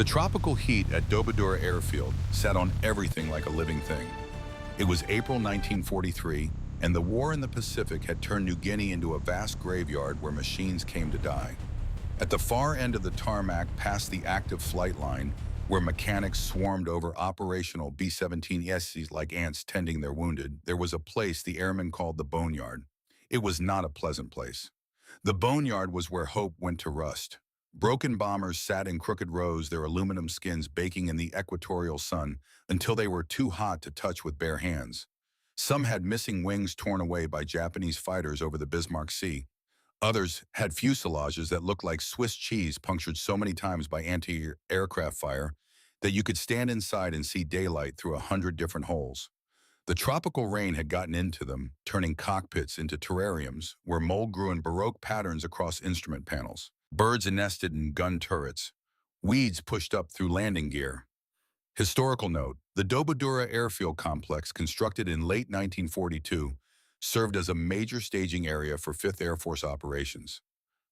The tropical heat at WWII Airfield sat on everything like a living thing. It was April 1943, and the war in the Pacific had turned New Guinea into a vast graveyard where machines came to die. At the far end of the tarmac past the active flight line, where mechanics swarmed over operational B-17Ss like ants tending their wounded, there was a place the airmen called the Boneyard. It was not a pleasant place. The Boneyard was where hope went to rust. Broken bombers sat in crooked rows, their aluminum skins baking in the equatorial sun until they were too hot to touch with bare hands. Some had missing wings torn away by Japanese fighters over the Bismarck Sea. Others had fuselages that looked like Swiss cheese punctured so many times by anti-aircraft fire that you could stand inside and see daylight through 100 different holes. The tropical rain had gotten into them, turning cockpits into terrariums where mold grew in Baroque patterns across instrument panels. Birds nested in gun turrets. Weeds pushed up through landing gear. Historical note, the WWII airfield complex, constructed in late 1942, served as a major staging area for 5th Air Force operations.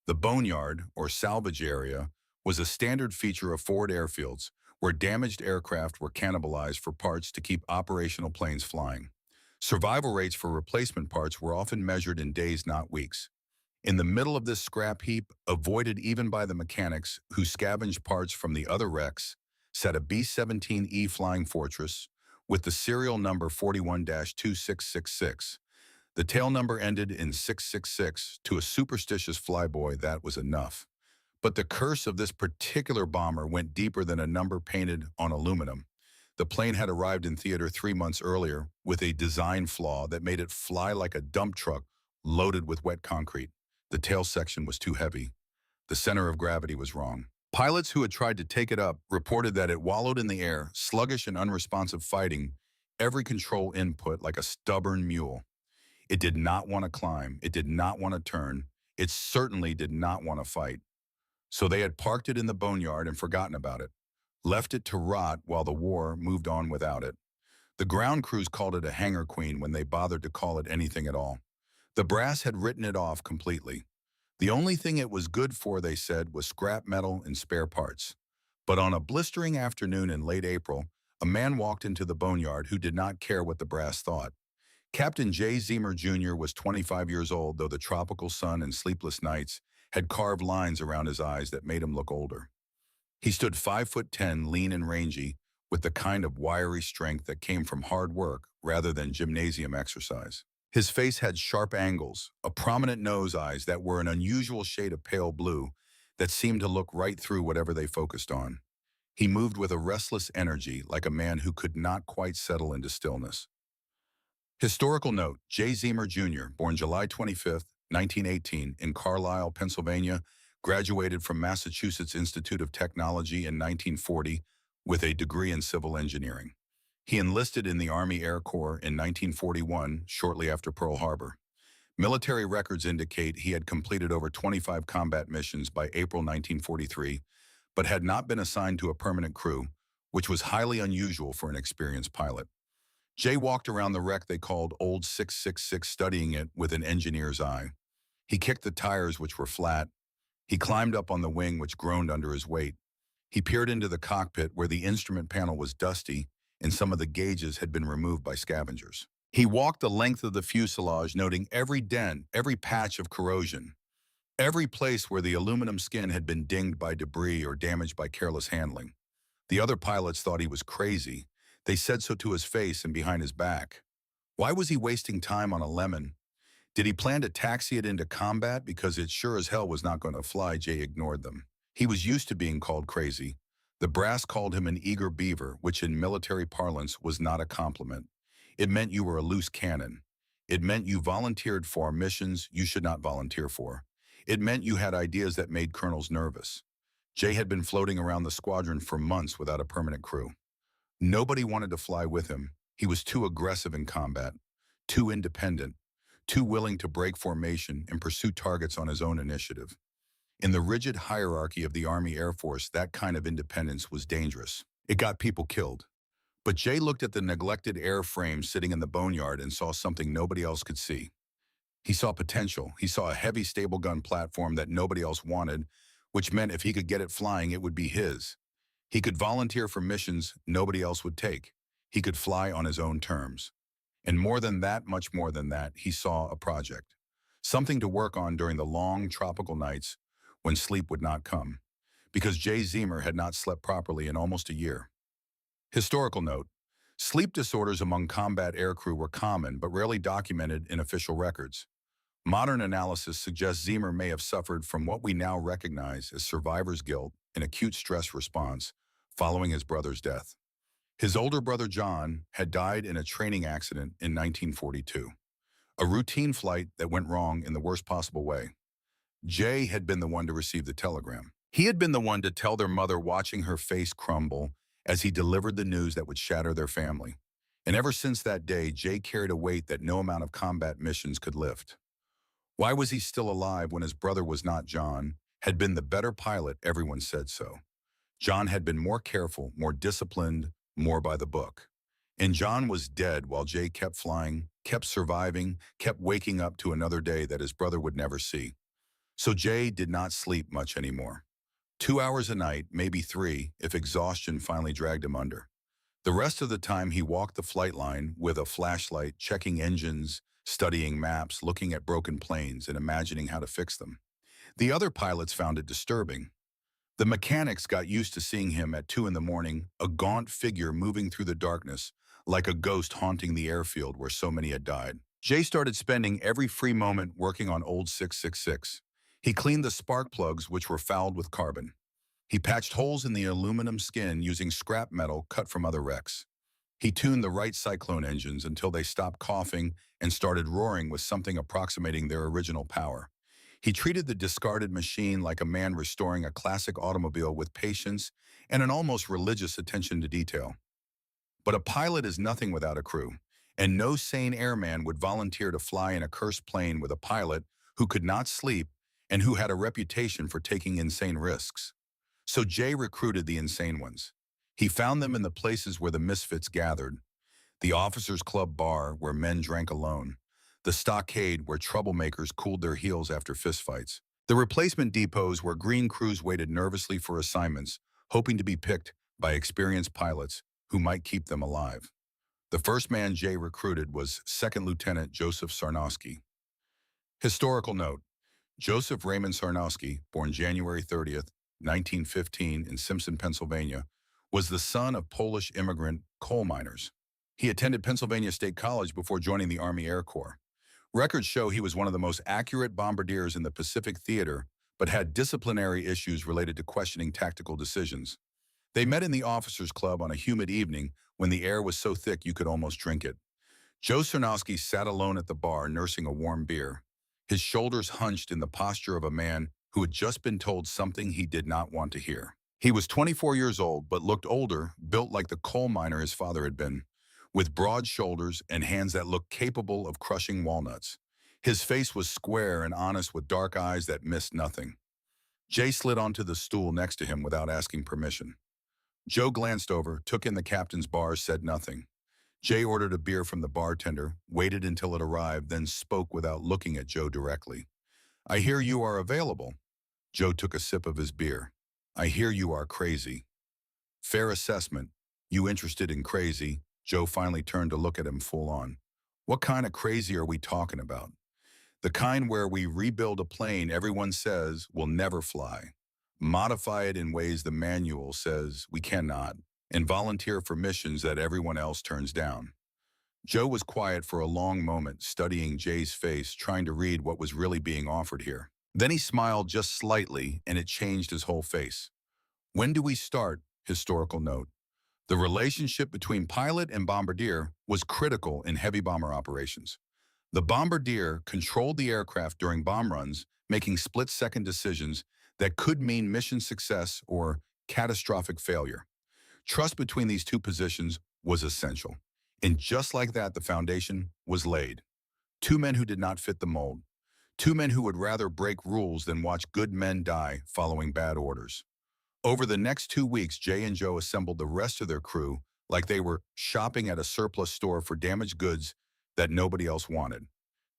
The Boneyard, or salvage area, was a standard feature of forward airfields where damaged aircraft were cannibalized for parts to keep operational planes flying. Survival rates for replacement parts were often measured in days, not weeks. In the middle of this scrap heap, avoided even by the mechanics who scavenged parts from the other wrecks, sat a B-17E Flying Fortress with the serial number 41-2666. The tail number ended in 666. To a superstitious flyboy, that was enough. But the curse of this particular bomber went deeper than a number painted on aluminum. The plane had arrived in theater 3 months earlier with a design flaw that made it fly like a dump truck loaded with wet concrete. The tail section was too heavy. The center of gravity was wrong. Pilots who had tried to take it up reported that it wallowed in the air, sluggish and unresponsive, fighting every control input like a stubborn mule. It did not want to climb. It did not want to turn. It certainly did not want to fight. So they had parked it in the Boneyard and forgotten about it, left it to rot while the war moved on without it. The ground crews called it a hangar queen when they bothered to call it anything at all. The brass had written it off completely. The only thing it was good for, they said, was scrap metal and spare parts. But on a blistering afternoon in late April, a man walked into the Boneyard who did not care what the brass thought. Captain J. Zemer Jr. was 25 years old, though the tropical sun and sleepless nights had carved lines around his eyes that made him look older. He stood 5'10", lean and rangy, with the kind of wiry strength that came from hard work rather than gymnasium exercise. His face had sharp angles, a prominent nose, eyes that were an unusual shade of pale blue that seemed to look right through whatever they focused on. He moved with a restless energy, like a man who could not quite settle into stillness. Historical note, J. Zemer Jr., born July 25, 1918, in Carlisle, Pennsylvania, graduated from Massachusetts Institute of Technology in 1940 with a degree in civil engineering. He enlisted in the Army Air Corps in 1941, shortly after Pearl Harbor. Military records indicate he had completed over 25 combat missions by April 1943, but had not been assigned to a permanent crew, which was highly unusual for an experienced pilot. Jay walked around the wreck they called Old 666, studying it with an engineer's eye. He kicked the tires, which were flat. He climbed up on the wing, which groaned under his weight. He peered into the cockpit, where the instrument panel was dusty and some of the gauges had been removed by scavengers. He walked the length of the fuselage, noting every dent, every patch of corrosion, every place where the aluminum skin had been dinged by debris or damaged by careless handling. The other pilots thought he was crazy. They said so to his face and behind his back. Why was he wasting time on a lemon? Did he plan to taxi it into combat? Because it sure as hell was not going to fly. Jay ignored them. He was used to being called crazy. The brass called him an eager beaver, which in military parlance was not a compliment. It meant you were a loose cannon. It meant you volunteered for missions you should not volunteer for. It meant you had ideas that made colonels nervous. Jay had been floating around the squadron for months without a permanent crew. Nobody wanted to fly with him. He was too aggressive in combat, too independent, too willing to break formation and pursue targets on his own initiative. In the rigid hierarchy of the Army Air Force, that kind of independence was dangerous. It got people killed. But Jay looked at the neglected airframe sitting in the Boneyard and saw something nobody else could see. He saw potential. He saw a heavy stable gun platform that nobody else wanted, which meant if he could get it flying, it would be his. He could volunteer for missions nobody else would take. He could fly on his own terms. And more than that, much more than that, he saw a project. Something to work on during the long tropical nights when sleep would not come. Because Jay Zemer had not slept properly in almost a year. Historical note: sleep disorders among combat aircrew were common but rarely documented in official records. Modern analysis suggests Zemer may have suffered from what we now recognize as survivor's guilt and acute stress response following his brother's death. His older brother John had died in a training accident in 1942, a routine flight that went wrong in the worst possible way. Jay had been the one to receive the telegram. He had been the one to tell their mother, watching her face crumble as he delivered the news that would shatter their family. And ever since that day, Jay carried a weight that no amount of combat missions could lift. Why was he still alive when his brother was not? John had been the better pilot, everyone said so. John had been more careful, more disciplined, more by the book. And John was dead while Jay kept flying, kept surviving, kept waking up to another day that his brother would never see. So Jay did not sleep much anymore. 2 hours a night, maybe 3, if exhaustion finally dragged him under. The rest of the time he walked the flight line with a flashlight, checking engines, studying maps, looking at broken planes, and imagining how to fix them. The other pilots found it disturbing. The mechanics got used to seeing him at 2 in the morning, a gaunt figure moving through the darkness, like a ghost haunting the airfield where so many had died. Jay started spending every free moment working on old 666. He cleaned the spark plugs, which were fouled with carbon. He patched holes in the aluminum skin using scrap metal cut from other wrecks. He tuned the right cyclone engines until they stopped coughing and started roaring with something approximating their original power. He treated the discarded machine like a man restoring a classic automobile with patience and an almost religious attention to detail. But a pilot is nothing without a crew, and no sane airman would volunteer to fly in a cursed plane with a pilot who could not sleep and who had a reputation for taking insane risks. So Jay recruited the insane ones. He found them in the places where the misfits gathered: the officers' club bar where men drank alone, the stockade where troublemakers cooled their heels after fistfights, the replacement depots where green crews waited nervously for assignments, hoping to be picked by experienced pilots who might keep them alive. The first man Jay recruited was Second Lieutenant Joseph Sarnowski. Historical note: Joseph Raymond Sarnowski, born January 30th, 1915 in Simpson, Pennsylvania, was the son of Polish immigrant coal miners. He attended Pennsylvania State College before joining the Army Air Corps. Records show he was one of the most accurate bombardiers in the Pacific Theater, but had disciplinary issues related to questioning tactical decisions. They met in the officers' club on a humid evening when the air was so thick you could almost drink it. Joe Sarnowski sat alone at the bar nursing a warm beer, his shoulders hunched in the posture of a man who had just been told something he did not want to hear. He was 24 years old, but looked older, built like the coal miner his father had been, with broad shoulders and hands that looked capable of crushing walnuts. His face was square and honest with dark eyes that missed nothing. Jay slid onto the stool next to him without asking permission. Joe glanced over, took in the captain's bars, said nothing. Jay ordered a beer from the bartender, waited until it arrived, then spoke without looking at Joe directly. "I hear you are available." Joe took a sip of his beer. "I hear you are crazy." "Fair assessment. You interested in crazy?" Joe finally turned to look at him full on. "What kind of crazy are we talking about?" "The kind where we rebuild a plane everyone says will never fly, modify it in ways the manual says we cannot, and volunteer for missions that everyone else turns down." Joe was quiet for a long moment, studying Jay's face, trying to read what was really being offered here. Then he smiled just slightly, and it changed his whole face. "When do we start?" Historical note: the relationship between pilot and bombardier was critical in heavy bomber operations. The bombardier controlled the aircraft during bomb runs, making split-second decisions that could mean mission success or catastrophic failure. Trust between these two positions was essential. And just like that, the foundation was laid. Two men who did not fit the mold. Two men who would rather break rules than watch good men die following bad orders. Over the next 2 weeks, Jay and Joe assembled the rest of their crew like they were shopping at a surplus store for damaged goods that nobody else wanted.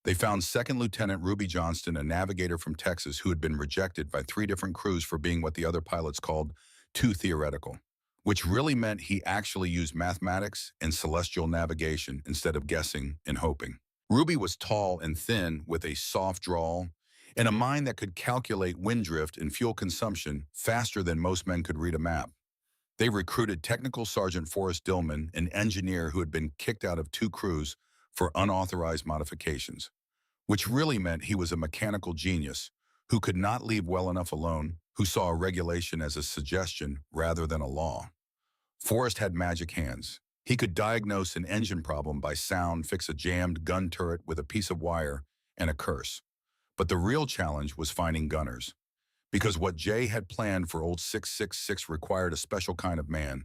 They found Second Lieutenant Ruby Johnston, a navigator from Texas who had been rejected by 3 different crews for being what the other pilots called too theoretical. which really meant he actually used mathematics and celestial navigation instead of guessing and hoping. Ruby was tall and thin with a soft drawl and a mind that could calculate wind drift and fuel consumption faster than most men could read a map. They recruited Technical Sergeant Forrest Dillman, an engineer who had been kicked out of 2 crews for unauthorized modifications, which really meant he was a mechanical genius who could not leave well enough alone, who saw a regulation as a suggestion rather than a law. Forrest had magic hands. He could diagnose an engine problem by sound, fix a jammed gun turret with a piece of wire and a curse. But the real challenge was finding gunners. Because what Jay had planned for old 666 required a special kind of man,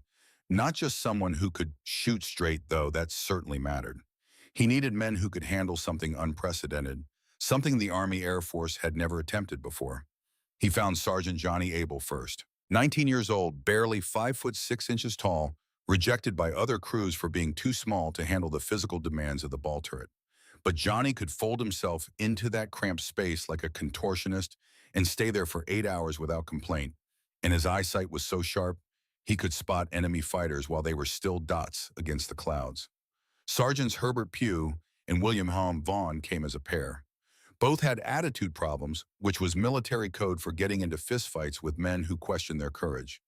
not just someone who could shoot straight, though that certainly mattered. He needed men who could handle something unprecedented, something the Army Air Force had never attempted before. He found Sergeant Johnny Abel first. 19 years old, barely 5 foot 6 inches tall, rejected by other crews for being too small to handle the physical demands of the ball turret. But Johnny could fold himself into that cramped space like a contortionist and stay there for 8 hours without complaint. And his eyesight was so sharp, he could spot enemy fighters while they were still dots against the clouds. Sergeants Herbert Pugh and William Helm Vaughn came as a pair. Both had attitude problems, which was military code for getting into fistfights with men who questioned their courage.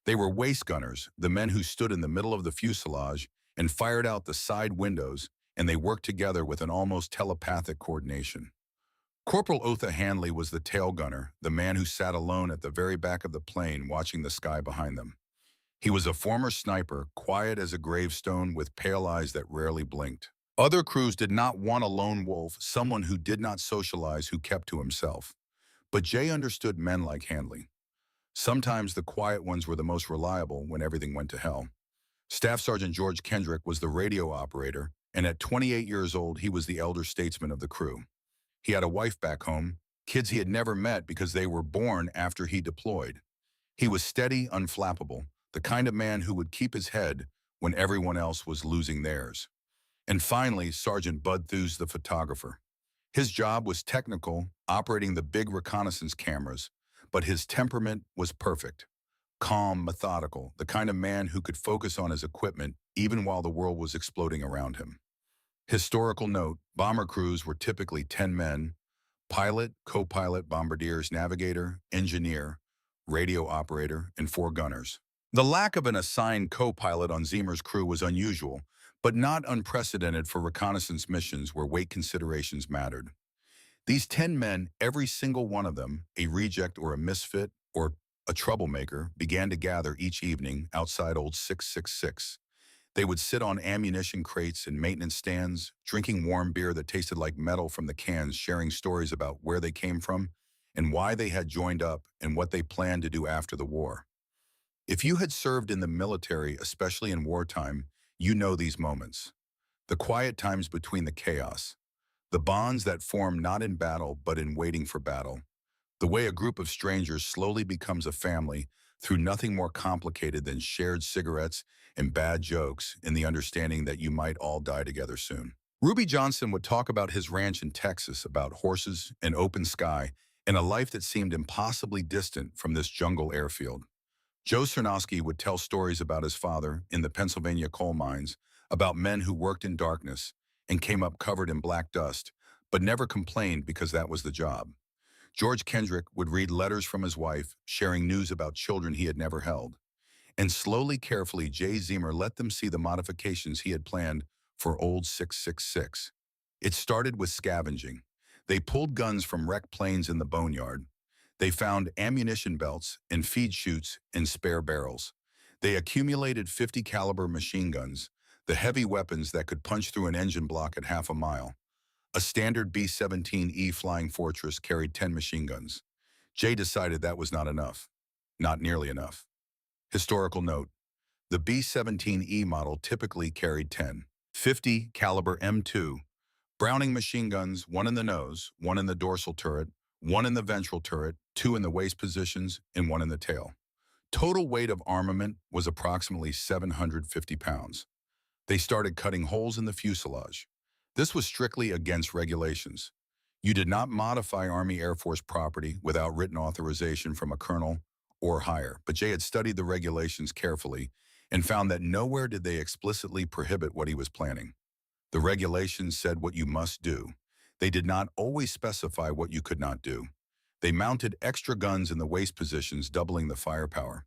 They were waist gunners, the men who stood in the middle of the fuselage and fired out the side windows, and they worked together with an almost telepathic coordination. Corporal Otha Hanley was the tail gunner, the man who sat alone at the very back of the plane watching the sky behind them. He was a former sniper, quiet as a gravestone with pale eyes that rarely blinked. Other crews did not want a lone wolf, someone who did not socialize, who kept to himself. But Jay understood men like Hanley. Sometimes the quiet ones were the most reliable when everything went to hell. Staff Sergeant George Kendrick was the radio operator, and at 28 years old, he was the elder statesman of the crew. He had a wife back home, kids he had never met because they were born after he deployed. He was steady, unflappable, the kind of man who would keep his head when everyone else was losing theirs. And finally, Sergeant Bud Thews, the photographer. His job was technical, operating the big reconnaissance cameras, but his temperament was perfect. Calm, methodical, the kind of man who could focus on his equipment even while the world was exploding around him. Historical note, bomber crews were typically 10 men: pilot, co-pilot, bombardiers, navigator, engineer, radio operator, and 4 gunners. The lack of an assigned co-pilot on Zemer's crew was unusual, but not unprecedented for reconnaissance missions where weight considerations mattered. These 10 men, every single one of them, a reject or a misfit or a troublemaker, began to gather each evening outside old 666. They would sit on ammunition crates and maintenance stands, drinking warm beer that tasted like metal from the cans, sharing stories about where they came from and why they had joined up and what they planned to do after the war. If you had served in the military, especially in wartime, you know these moments. The quiet times between the chaos. The bonds that form not in battle but in waiting for battle. The way a group of strangers slowly becomes a family through nothing more complicated than shared cigarettes and bad jokes in the understanding that you might all die together soon. Ruby Johnson would talk about his ranch in Texas, about horses, an open sky, and a life that seemed impossibly distant from this jungle airfield. Joe Cernowski would tell stories about his father in the Pennsylvania coal mines, about men who worked in darkness and came up covered in black dust, but never complained because that was the job. George Kendrick would read letters from his wife, sharing news about children he had never held. And slowly, carefully, Jay Zemer let them see the modifications he had planned for old 666. It started with scavenging. They pulled guns from wrecked planes in the boneyard. They found ammunition belts and feed chutes and spare barrels. They accumulated 50 caliber machine guns, the heavy weapons that could punch through an engine block at half a mile. A standard B-17E Flying Fortress carried 10 machine guns. Jay decided that was not enough. Not nearly enough. Historical note, the B-17E model typically carried 10 50 caliber M2 Browning machine guns, 1 in the nose, 1 in the dorsal turret, 1 in the ventral turret, 2 in the waist positions, and 1 in the tail. Total weight of armament was approximately 750 pounds. They started cutting holes in the fuselage. This was strictly against regulations. You did not modify Army Air Force property without written authorization from a colonel or higher, but Jay had studied the regulations carefully and found that nowhere did they explicitly prohibit what he was planning. The regulations said what you must do. They did not always specify what you could not do. They mounted extra guns in the waist positions, doubling the firepower.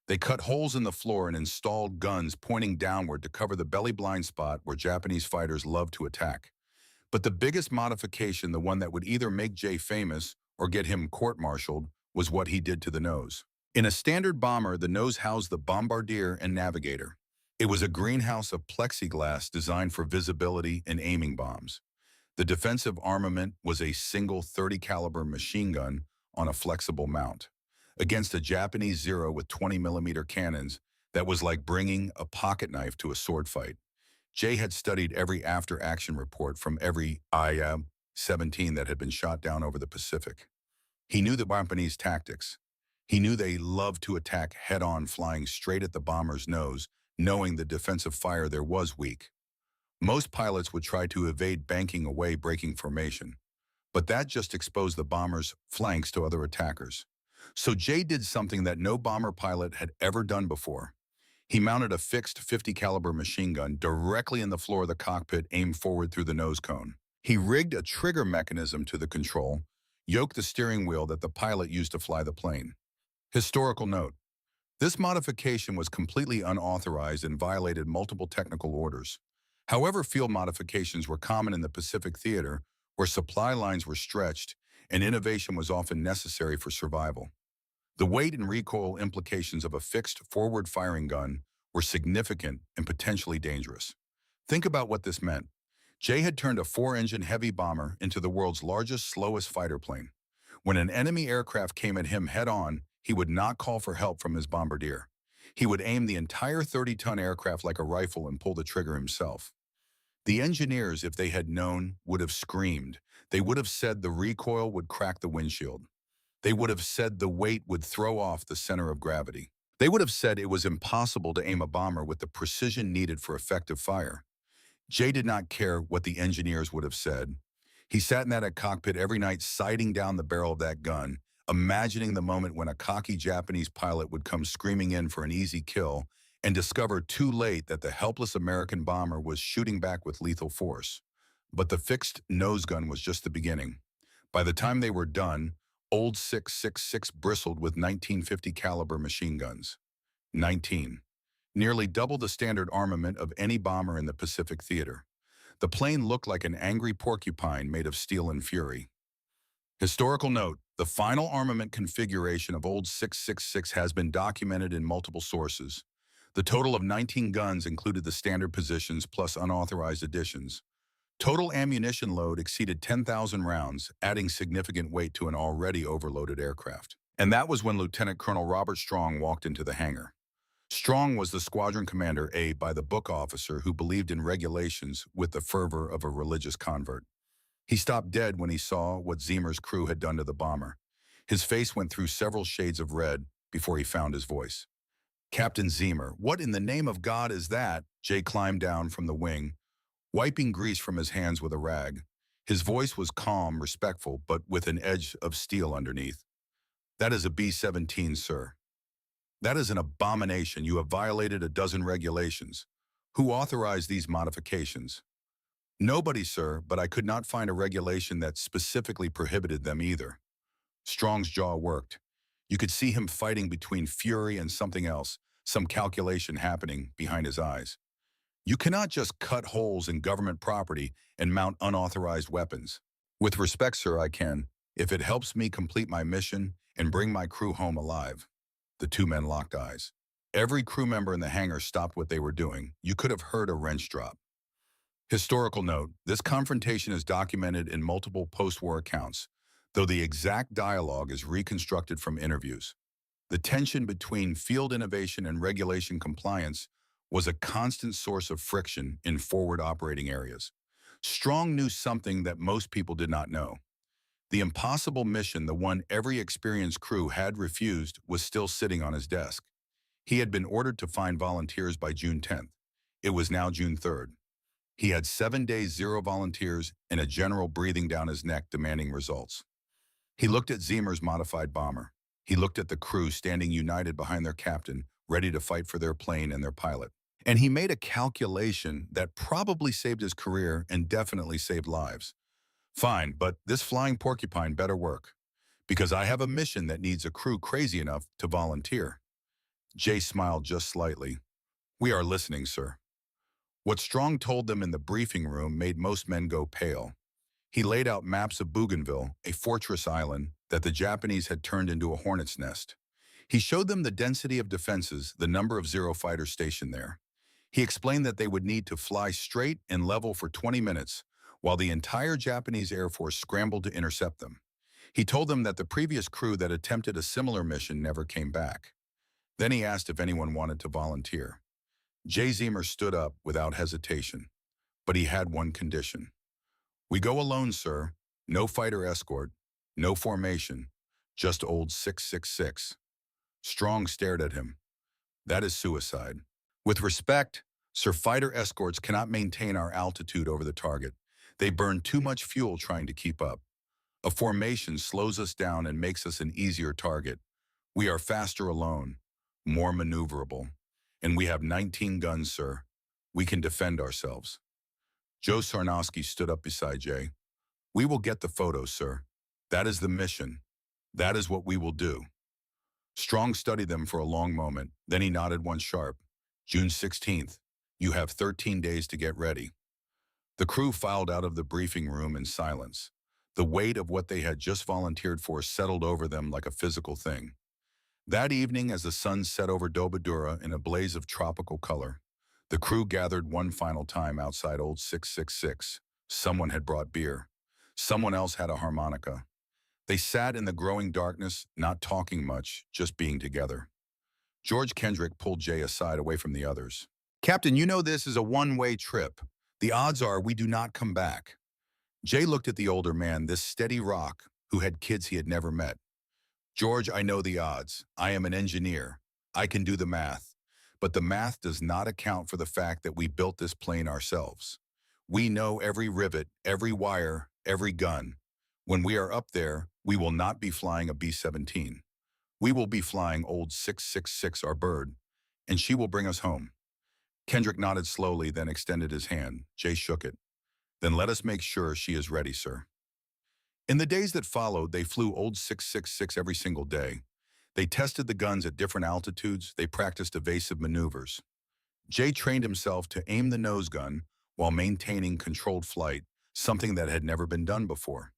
They cut holes in the floor and installed guns pointing downward to cover the belly blind spot where Japanese fighters love to attack. But the biggest modification, the one that would either make Jay famous or get him court-martialed, was what he did to the nose. In a standard bomber, the nose housed the bombardier and navigator. It was a greenhouse of plexiglass designed for visibility and aiming bombs. The defensive armament was a single 30 caliber machine gun on a flexible mount. Against a Japanese Zero with 20mm cannons, that was like bringing a pocket knife to a sword fight. Jay had studied every after-action report from every I-17 that had been shot down over the Pacific. He knew the Japanese tactics. He knew they loved to attack head-on, flying straight at the bomber's nose, knowing the defensive fire there was weak. Most pilots would try to evade banking away, breaking formation. But that just exposed the bomber's flanks to other attackers. So Jay did something that no bomber pilot had ever done before. He mounted a fixed 50 caliber machine gun directly in the floor of the cockpit, aimed forward through the nose cone. He rigged a trigger mechanism to the control, yoked the steering wheel that the pilot used to fly the plane. Historical note: this modification was completely unauthorized and violated multiple technical orders. However, field modifications were common in the Pacific Theater, where supply lines were stretched and innovation was often necessary for survival. The weight and recoil implications of a fixed forward-firing gun were significant and potentially dangerous. Think about what this meant. Jay had turned a 4-engine heavy bomber into the world's largest, slowest fighter plane. When an enemy aircraft came at him head-on, he would not call for help from his bombardier. He would aim the entire 30-ton aircraft like a rifle and pull the trigger himself. The engineers, if they had known, would have screamed. They would have said the recoil would crack the windshield. They would have said the weight would throw off the center of gravity. They would have said it was impossible to aim a bomber with the precision needed for effective fire. Jay did not care what the engineers would have said. He sat in that cockpit every night, sighting down the barrel of that gun, imagining the moment when a cocky Japanese pilot would come screaming in for an easy kill and discover too late that the helpless American bomber was shooting back with lethal force. But the fixed nose gun was just the beginning. By the time they were done, Old 666 bristled with 1950 caliber machine guns. 19. Nearly double the standard armament of any bomber in the Pacific Theater. The plane looked like an angry porcupine made of steel and fury. Historical note: the final armament configuration of Old 666 has been documented in multiple sources. The total of 19 guns included the standard positions plus unauthorized additions. Total ammunition load exceeded 10,000 rounds, adding significant weight to an already overloaded aircraft. And that was when Lieutenant Colonel Robert Strong walked into the hangar. Strong was the squadron commander, a by-the-book officer who believed in regulations with the fervor of a religious convert. He stopped dead when he saw what Zimmer's crew had done to the bomber. His face went through several shades of red before he found his voice. "Captain Zimmer, what in the name of God is that?" Jay climbed down from the wing, wiping grease from his hands with a rag. His voice was calm, respectful, but with an edge of steel underneath. "That is a B-17, sir. That is an abomination. You have violated a dozen regulations. Who authorized these modifications?" "Nobody, sir, but I could not find a regulation that specifically prohibited them either." Strong's jaw worked. You could see him fighting between fury and something else, some calculation happening behind his eyes. "You cannot just cut holes in government property and mount unauthorized weapons." "With respect, sir, I can, if it helps me complete my mission and bring my crew home alive." The two men locked eyes. Every crew member in the hangar stopped what they were doing. You could have heard a wrench drop. Historical note: this confrontation is documented in multiple post-war accounts, though the exact dialogue is reconstructed from interviews. The tension between field innovation and regulation compliance was a constant source of friction in forward operating areas. Strong knew something that most people did not know. The impossible mission, the one every experienced crew had refused, was still sitting on his desk. He had been ordered to find volunteers by June 10th. It was now June 3rd. He had 7 days, 0 volunteers, and a general breathing down his neck demanding results. He looked at Zimmer's modified bomber. He looked at the crew standing united behind their captain, ready to fight for their plane and their pilot. And he made a calculation that probably saved his career and definitely saved lives. Fine, but this flying porcupine better work, because I have a mission that needs a crew crazy enough to volunteer. Jay smiled just slightly. We are listening, sir. What Strong told them in the briefing room made most men go pale. He laid out maps of Bougainville, a fortress island that the Japanese had turned into a hornet's nest. He showed them the density of defenses, the number of Zero fighters stationed there. He explained that they would need to fly straight and level for 20 minutes, while the entire Japanese Air Force scrambled to intercept them. He told them that the previous crew that attempted a similar mission never came back. Then he asked if anyone wanted to volunteer. Jay Zemer stood up without hesitation, but he had one condition. We go alone, sir. No fighter escort, no formation, just old 666. Strong stared at him. That is suicide. With respect, sir, fighter escorts cannot maintain our altitude over the target. They burn too much fuel trying to keep up. A formation slows us down and makes us an easier target. We are faster alone, more maneuverable. And we have 19 guns, sir. We can defend ourselves. Joe Sarnowski stood up beside Jay. We will get the photos, sir. That is the mission. That is what we will do. Strong studied them for a long moment. Then he nodded once sharp. June 16th. You have 13 days to get ready. The crew filed out of the briefing room in silence. The weight of what they had just volunteered for settled over them like a physical thing. That evening, as the sun set over Dobadura in a blaze of tropical color, the crew gathered one final time outside old 666. Someone had brought beer. Someone else had a harmonica. They sat in the growing darkness, not talking much, just being together. George Kendrick pulled Jay aside away from the others. Captain, you know this is a one-way trip. The odds are we do not come back. Jay looked at the older man, this steady rock, who had kids he had never met. George, I know the odds. I am an engineer. I can do the math. But the math does not account for the fact that we built this plane ourselves. We know every rivet, every wire, every gun. When we are up there, we will not be flying a B-17. We will be flying old 666, our bird, and she will bring us home. Kendrick nodded slowly, then extended his hand. Jay shook it. Then let us make sure she is ready, sir. In the days that followed, they flew old 666 every single day. They tested the guns at different altitudes. They practiced evasive maneuvers. Jay trained himself to aim the nose gun while maintaining controlled flight, something that had never been done before.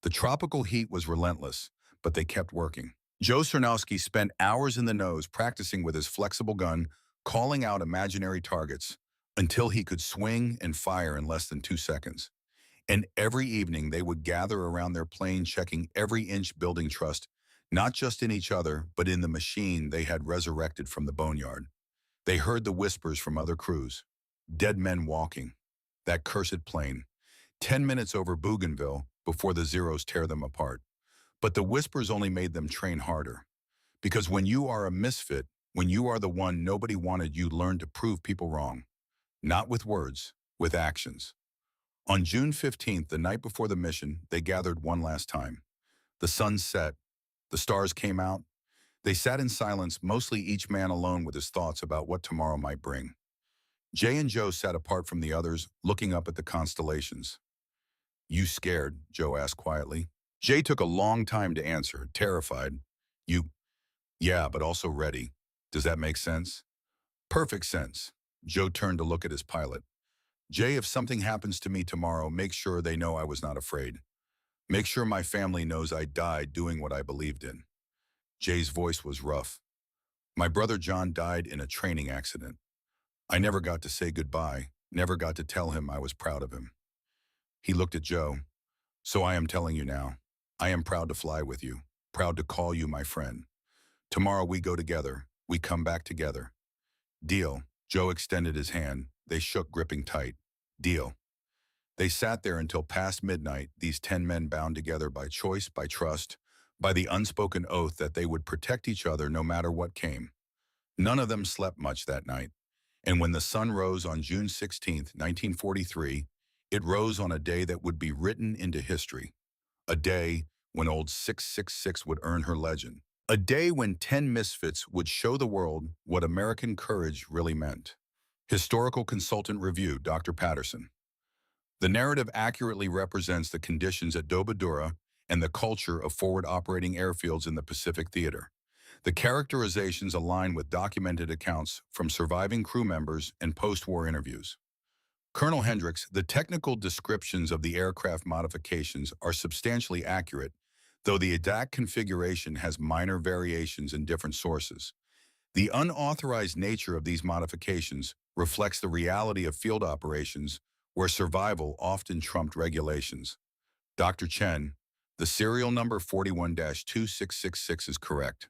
The tropical heat was relentless, but they kept working. Joe Sarnowski spent hours in the nose practicing with his flexible gun, calling out imaginary targets until he could swing and fire in less than 2 seconds. And every evening they would gather around their plane, checking every inch building trust, not just in each other, but in the machine they had resurrected from the boneyard. They heard the whispers from other crews. Dead men walking. That cursed plane. 10 minutes over Bougainville before the Zeros tear them apart. But the whispers only made them train harder. Because when you are a misfit, when you are the one nobody wanted, you learn to prove people wrong. Not with words, with actions. On June 15th, the night before the mission, they gathered one last time. The sun set. The stars came out. They sat in silence, mostly each man alone with his thoughts about what tomorrow might bring. Jay and Joe sat apart from the others, looking up at the constellations. You scared? Joe asked quietly. Jay took a long time to answer, terrified. Yeah, but also ready. Does that make sense? Perfect sense. Joe turned to look at his pilot. Jay, if something happens to me tomorrow, make sure they know I was not afraid. Make sure my family knows I died doing what I believed in. Jay's voice was rough. My brother John died in a training accident. I never got to say goodbye, never got to tell him I was proud of him. He looked at Joe. So I am telling you now, I am proud to fly with you, proud to call you my friend. Tomorrow we go together, we come back together. Deal. Joe extended his hand. They shook, gripping tight. Deal. They sat there until past midnight, these 10 men bound together by choice, by trust, by the unspoken oath that they would protect each other no matter what came. None of them slept much that night. And when the sun rose on June 16th, 1943, it rose on a day that would be written into history. A day when old 666 would earn her legend. A day when 10 misfits would show the world what American courage really meant. Historical Consultant Review, Dr. Patterson. The narrative accurately represents the conditions at WWII and the culture of forward operating airfields in the Pacific Theater. The characterizations align with documented accounts from surviving crew members and post-war interviews. Colonel Hendricks, the technical descriptions of the aircraft modifications are substantially accurate, though the exact configuration has minor variations in different sources. The unauthorized nature of these modifications reflects the reality of field operations where survival often trumped regulations. Dr. Chen, the serial number 41-2666 is correct.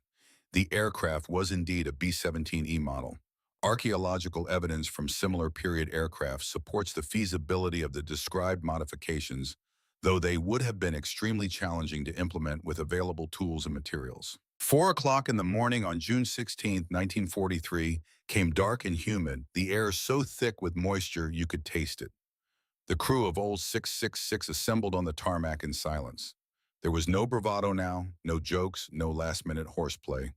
The aircraft was indeed a B-17E model. Archaeological evidence from similar period aircraft supports the feasibility of the described modifications, though they would have been extremely challenging to implement with available tools and materials. 4 o'clock in the morning on June 16, 1943, came dark and humid, the air so thick with moisture you could taste it. The crew of old 666 assembled on the tarmac in silence. There was no bravado now, no jokes, no last-minute horseplay.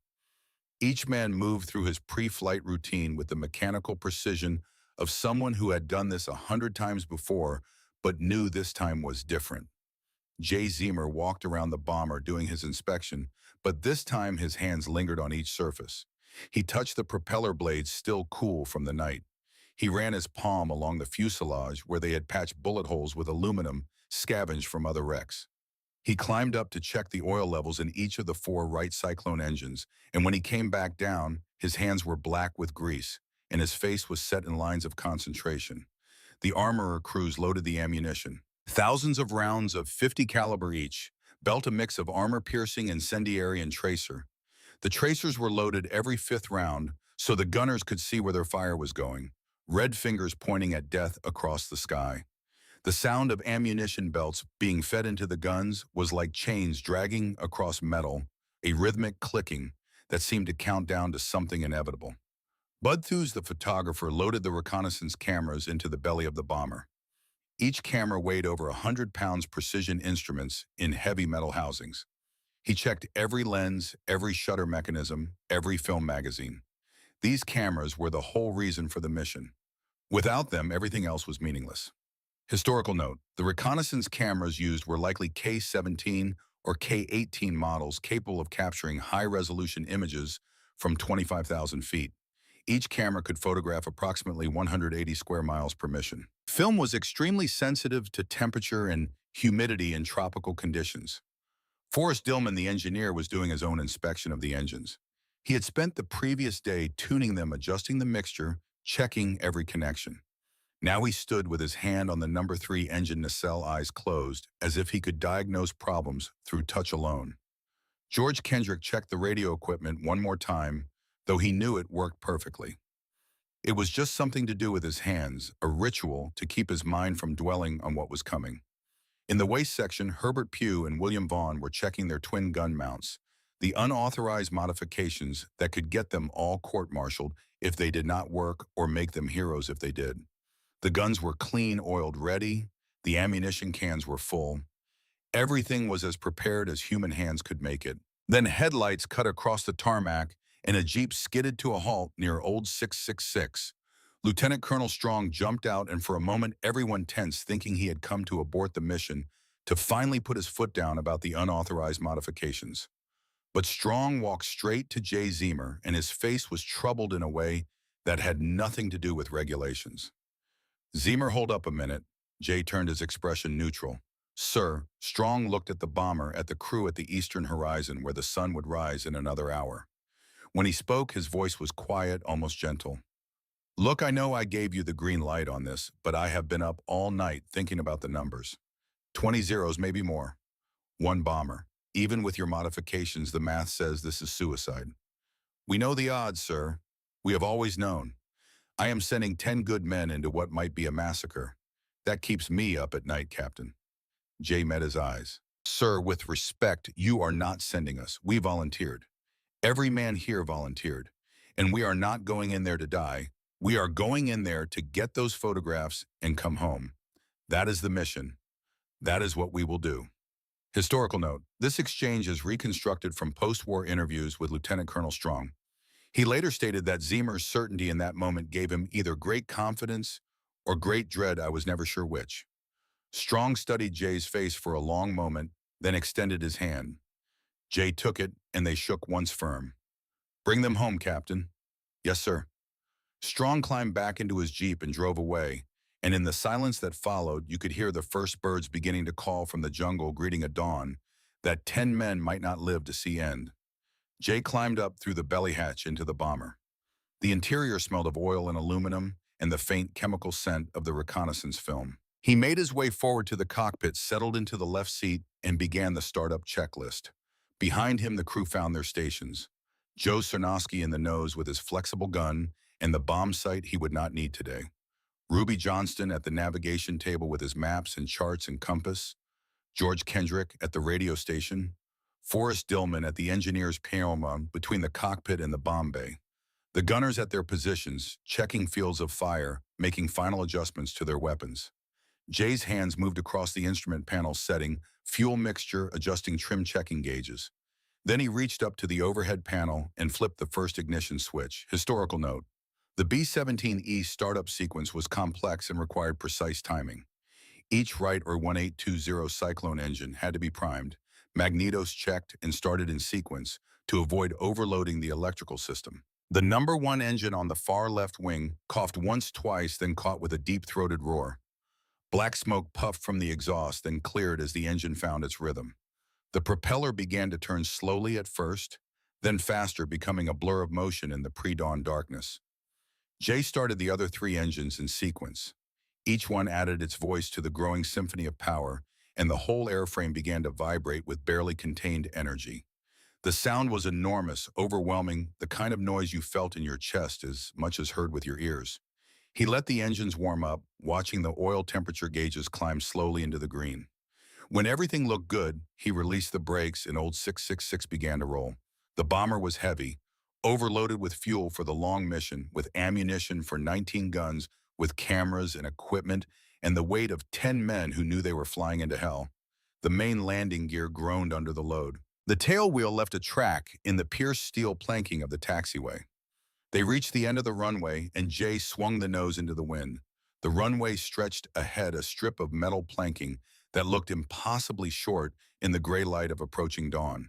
Each man moved through his pre-flight routine with the mechanical precision of someone who had done this 100 times before, but knew this time was different. Jay Zemer walked around the bomber doing his inspection, but this time his hands lingered on each surface. He touched the propeller blades still cool from the night. He ran his palm along the fuselage where they had patched bullet holes with aluminum scavenged from other wrecks. He climbed up to check the oil levels in each of the 4 Wright Cyclone engines, and when he came back down, his hands were black with grease, and his face was set in lines of concentration. The armorer crews loaded the ammunition. Thousands of rounds of .50 caliber each, built a mix of armor-piercing, incendiary, and tracer. The tracers were loaded every 5th round, so the gunners could see where their fire was going, red fingers pointing at death across the sky. The sound of ammunition belts being fed into the guns was like chains dragging across metal, a rhythmic clicking that seemed to count down to something inevitable. Bud Thews, the photographer, loaded the reconnaissance cameras into the belly of the bomber. Each camera weighed over 100 pounds precision instruments in heavy metal housings. He checked every lens, every shutter mechanism, every film magazine. These cameras were the whole reason for the mission. Without them, everything else was meaningless. Historical note, the reconnaissance cameras used were likely K-17 or K-18 models capable of capturing high-resolution images from 25,000 feet. Each camera could photograph approximately 180 square miles per mission. Film was extremely sensitive to temperature and humidity in tropical conditions. Forrest Dillman, the engineer, was doing his own inspection of the engines. He had spent the previous day tuning them, adjusting the mixture, checking every connection. Now he stood with his hand on the number 3 engine nacelle, eyes closed, as if he could diagnose problems through touch alone. George Kendrick checked the radio equipment one more time, though he knew it worked perfectly. It was just something to do with his hands, a ritual to keep his mind from dwelling on what was coming. In the waist section, Herbert Pugh and William Vaughn were checking their twin gun mounts, the unauthorized modifications that could get them all court-martialed if they did not work or make them heroes if they did. The guns were clean, oiled, ready. The ammunition cans were full. Everything was as prepared as human hands could make it. Then headlights cut across the tarmac and a Jeep skidded to a halt near Old 666. Lieutenant Colonel Strong jumped out, and for a moment everyone tensed, thinking he had come to abort the mission, to finally put his foot down about the unauthorized modifications. But Strong walked straight to Jay Zemer, and his face was troubled in a way that had nothing to do with regulations. Zemer, hold up a minute. Jay turned his expression neutral. Sir, Strong looked at the bomber, at the crew at the eastern horizon where the sun would rise in another hour. When he spoke, his voice was quiet, almost gentle. Look, I know I gave you the green light on this, but I have been up all night thinking about the numbers. 20 zeros, maybe more. 1 bomber. Even with your modifications, the math says this is suicide. We know the odds, sir. We have always known. I am sending 10 good men into what might be a massacre. That keeps me up at night, Captain. Jay met his eyes. Sir, with respect, you are not sending us. We volunteered. Every man here volunteered. And we are not going in there to die. We are going in there to get those photographs and come home. That is the mission. That is what we will do. Historical note, this exchange is reconstructed from post-war interviews with Lieutenant Colonel Strong. He later stated that Zemer's certainty in that moment gave him either great confidence or great dread, I was never sure which. Strong studied Jay's face for a long moment, then extended his hand. Jay took it, and they shook once firm. "Bring them home, Captain." "Yes, sir." Strong climbed back into his Jeep and drove away, and in the silence that followed, you could hear the first birds beginning to call from the jungle greeting a dawn that 10 men might not live to see end. Jay climbed up through the belly hatch into the bomber. The interior smelled of oil and aluminum and the faint chemical scent of the reconnaissance film. He made his way forward to the cockpit, settled into the left seat, and began the startup checklist. Behind him, the crew found their stations. Joe Cernosky in the nose with his flexible gun and the bomb sight he would not need today. Ruby Johnston at the navigation table with his maps and charts and compass. George Kendrick at the radio station. Forrest Dillman at the engineer's pneuma between the cockpit and the bomb bay. The gunners at their positions, checking fields of fire, making final adjustments to their weapons. Jay's hands moved across the instrument panel setting, fuel mixture, adjusting trim checking gauges. Then he reached up to the overhead panel and flipped the first ignition switch. Historical note. The B-17E startup sequence was complex and required precise timing. Each Wright or 1820 Cyclone engine had to be primed, magnetos checked, and started in sequence to avoid overloading the electrical system. The number one engine on the far left wing coughed once, twice, then caught with a deep-throated roar. Black smoke puffed from the exhaust, then cleared as the engine found its rhythm. The propeller began to turn slowly at first, then faster, becoming a blur of motion in the pre-dawn darkness. Jay started the other three engines in sequence. Each one added its voice to the growing symphony of power, and the whole airframe began to vibrate with barely contained energy. The sound was enormous, overwhelming, the kind of noise you felt in your chest as much as heard with your ears. He let the engines warm up, watching the oil temperature gauges climb slowly into the green. When everything looked good, he released the brakes and old 666 began to roll. The bomber was heavy, overloaded with fuel for the long mission, with ammunition for 19 guns, with cameras and equipment, and the weight of 10 men who knew they were flying into hell. The main landing gear groaned under the load. The tail wheel left a track in the pierced steel planking of the taxiway. They reached the end of the runway, and Jay swung the nose into the wind. The runway stretched ahead, a strip of metal planking that looked impossibly short in the gray light of approaching dawn.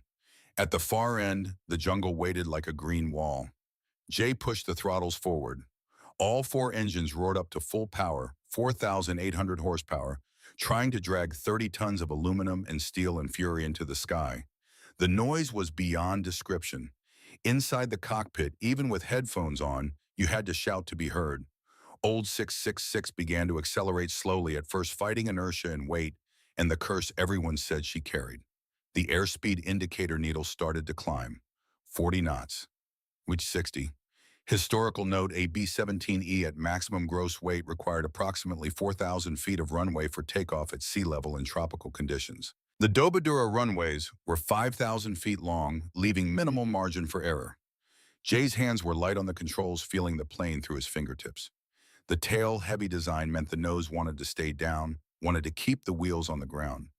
At the far end, the jungle waited like a green wall. Jay pushed the throttles forward. All four engines roared up to full power, 4,800 horsepower, trying to drag 30 tons of aluminum and steel and fury into the sky. The noise was beyond description. Inside the cockpit, even with headphones on, you had to shout to be heard. Old 666 began to accelerate slowly, at first fighting inertia and weight, and the curse everyone said she carried. The airspeed indicator needle started to climb. 40 knots. Which 60. Historical note, a B-17E at maximum gross weight required approximately 4,000 feet of runway for takeoff at sea level in tropical conditions. The Dobadura runways were 5,000 feet long, leaving minimal margin for error. Jay's hands were light on the controls, feeling the plane through his fingertips. The tail-heavy design meant the nose wanted to stay down, wanted to keep the wheels on the ground.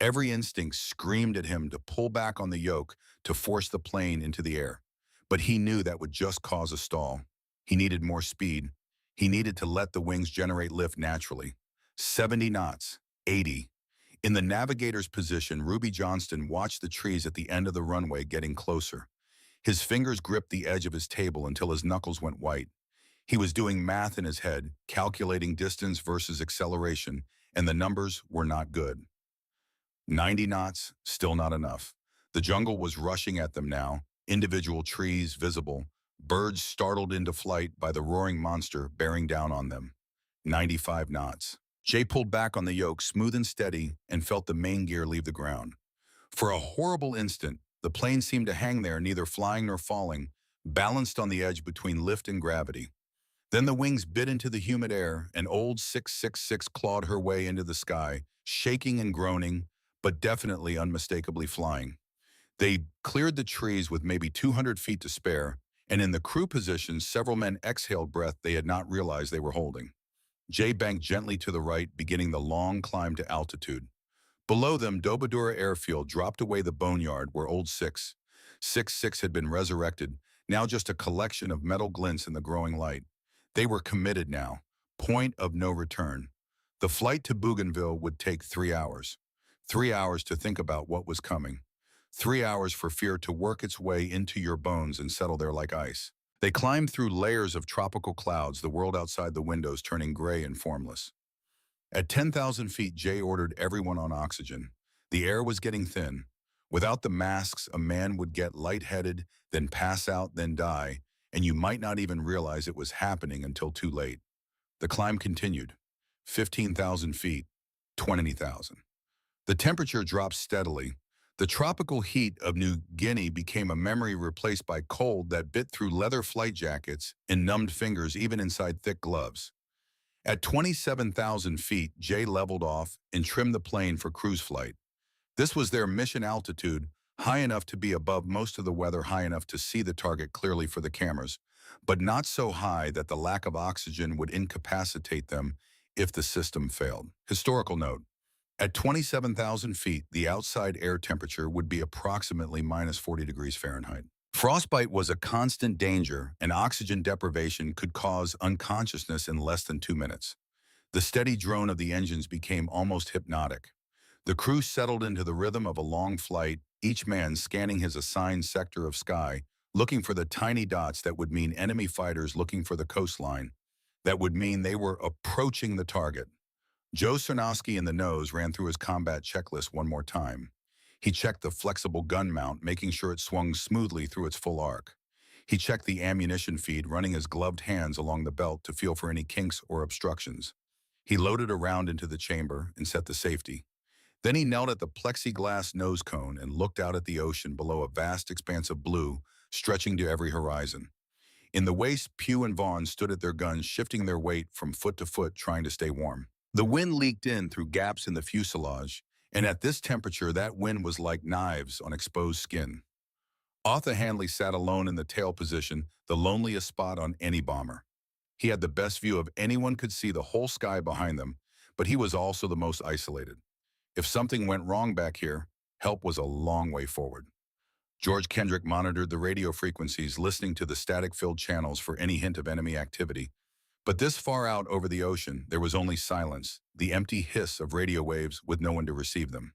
Every instinct screamed at him to pull back on the yoke, to force the plane into the air. But he knew that would just cause a stall. He needed more speed. He needed to let the wings generate lift naturally. 70 knots, 80. In the navigator's position, Ruby Johnston watched the trees at the end of the runway getting closer. His fingers gripped the edge of his table until his knuckles went white. He was doing math in his head, calculating distance versus acceleration, and the numbers were not good. 90 knots, still not enough. The jungle was rushing at them now, individual trees visible, birds startled into flight by the roaring monster bearing down on them. 95 knots. Jay pulled back on the yoke, smooth and steady, and felt the main gear leave the ground. For a horrible instant, the plane seemed to hang there, neither flying nor falling, balanced on the edge between lift and gravity. Then the wings bit into the humid air, and old 666 clawed her way into the sky, shaking and groaning, but definitely unmistakably flying. They cleared the trees with maybe 200 feet to spare, and in the crew positions, several men exhaled breath they had not realized they were holding. Jay banked gently to the right, beginning the long climb to altitude. Below them, Dobadura Airfield dropped away the boneyard where old 666 had been resurrected, now just a collection of metal glints in the growing light. They were committed now. Point of no return. The flight to Bougainville would take 3 hours. 3 hours to think about what was coming. 3 hours for fear to work its way into your bones and settle there like ice. They climbed through layers of tropical clouds, the world outside the windows turning gray and formless. At 10,000 feet, Jay ordered everyone on oxygen. The air was getting thin. Without the masks, a man would get lightheaded, then pass out, then die, and you might not even realize it was happening until too late. The climb continued. 15,000 feet, 20,000. The temperature dropped steadily. The tropical heat of New Guinea became a memory replaced by cold that bit through leather flight jackets and numbed fingers even inside thick gloves. At 27,000 feet, Jay leveled off and trimmed the plane for cruise flight. This was their mission altitude, high enough to be above most of the weather, high enough to see the target clearly for the cameras, but not so high that the lack of oxygen would incapacitate them if the system failed. Historical note: at 27,000 feet, the outside air temperature would be approximately minus 40 degrees Fahrenheit. Frostbite was a constant danger, and oxygen deprivation could cause unconsciousness in less than 2 minutes. The steady drone of the engines became almost hypnotic. The crew settled into the rhythm of a long flight, each man scanning his assigned sector of sky, looking for the tiny dots that would mean enemy fighters looking for the coastline. That would mean they were approaching the target. Joe Cernowski in the nose ran through his combat checklist one more time. He checked the flexible gun mount, making sure it swung smoothly through its full arc. He checked the ammunition feed, running his gloved hands along the belt to feel for any kinks or obstructions. He loaded a round into the chamber and set the safety. Then he knelt at the plexiglass nose cone and looked out at the ocean below, a vast expanse of blue stretching to every horizon. In the waist, Pugh and Vaughn stood at their guns, shifting their weight from foot to foot, trying to stay warm. The wind leaked in through gaps in the fuselage, and at this temperature, that wind was like knives on exposed skin. Arthur Handley sat alone in the tail position, the loneliest spot on any bomber. He had the best view of anyone, could see the whole sky behind them, but he was also the most isolated. If something went wrong back here, help was a long way forward. George Kendrick monitored the radio frequencies, listening to the static-filled channels for any hint of enemy activity. But this far out over the ocean, there was only silence, the empty hiss of radio waves with no one to receive them.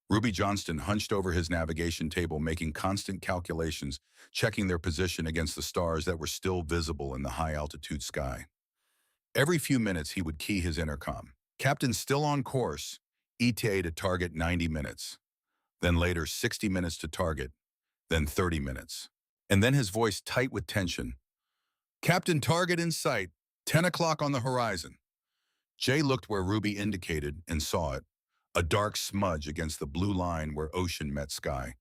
Ruby Johnston hunched over his navigation table, making constant calculations, checking their position against the stars that were still visible in the high-altitude sky. Every few minutes, he would key his intercom. "Captain, still on course. ETA to target 90 minutes. Then later, 60 minutes to target. Then 30 minutes. And then his voice tight with tension. "Captain, target in sight. 10 o'clock on the horizon." Jay looked where Ruby indicated and saw it, a dark smudge against the blue line where ocean met sky.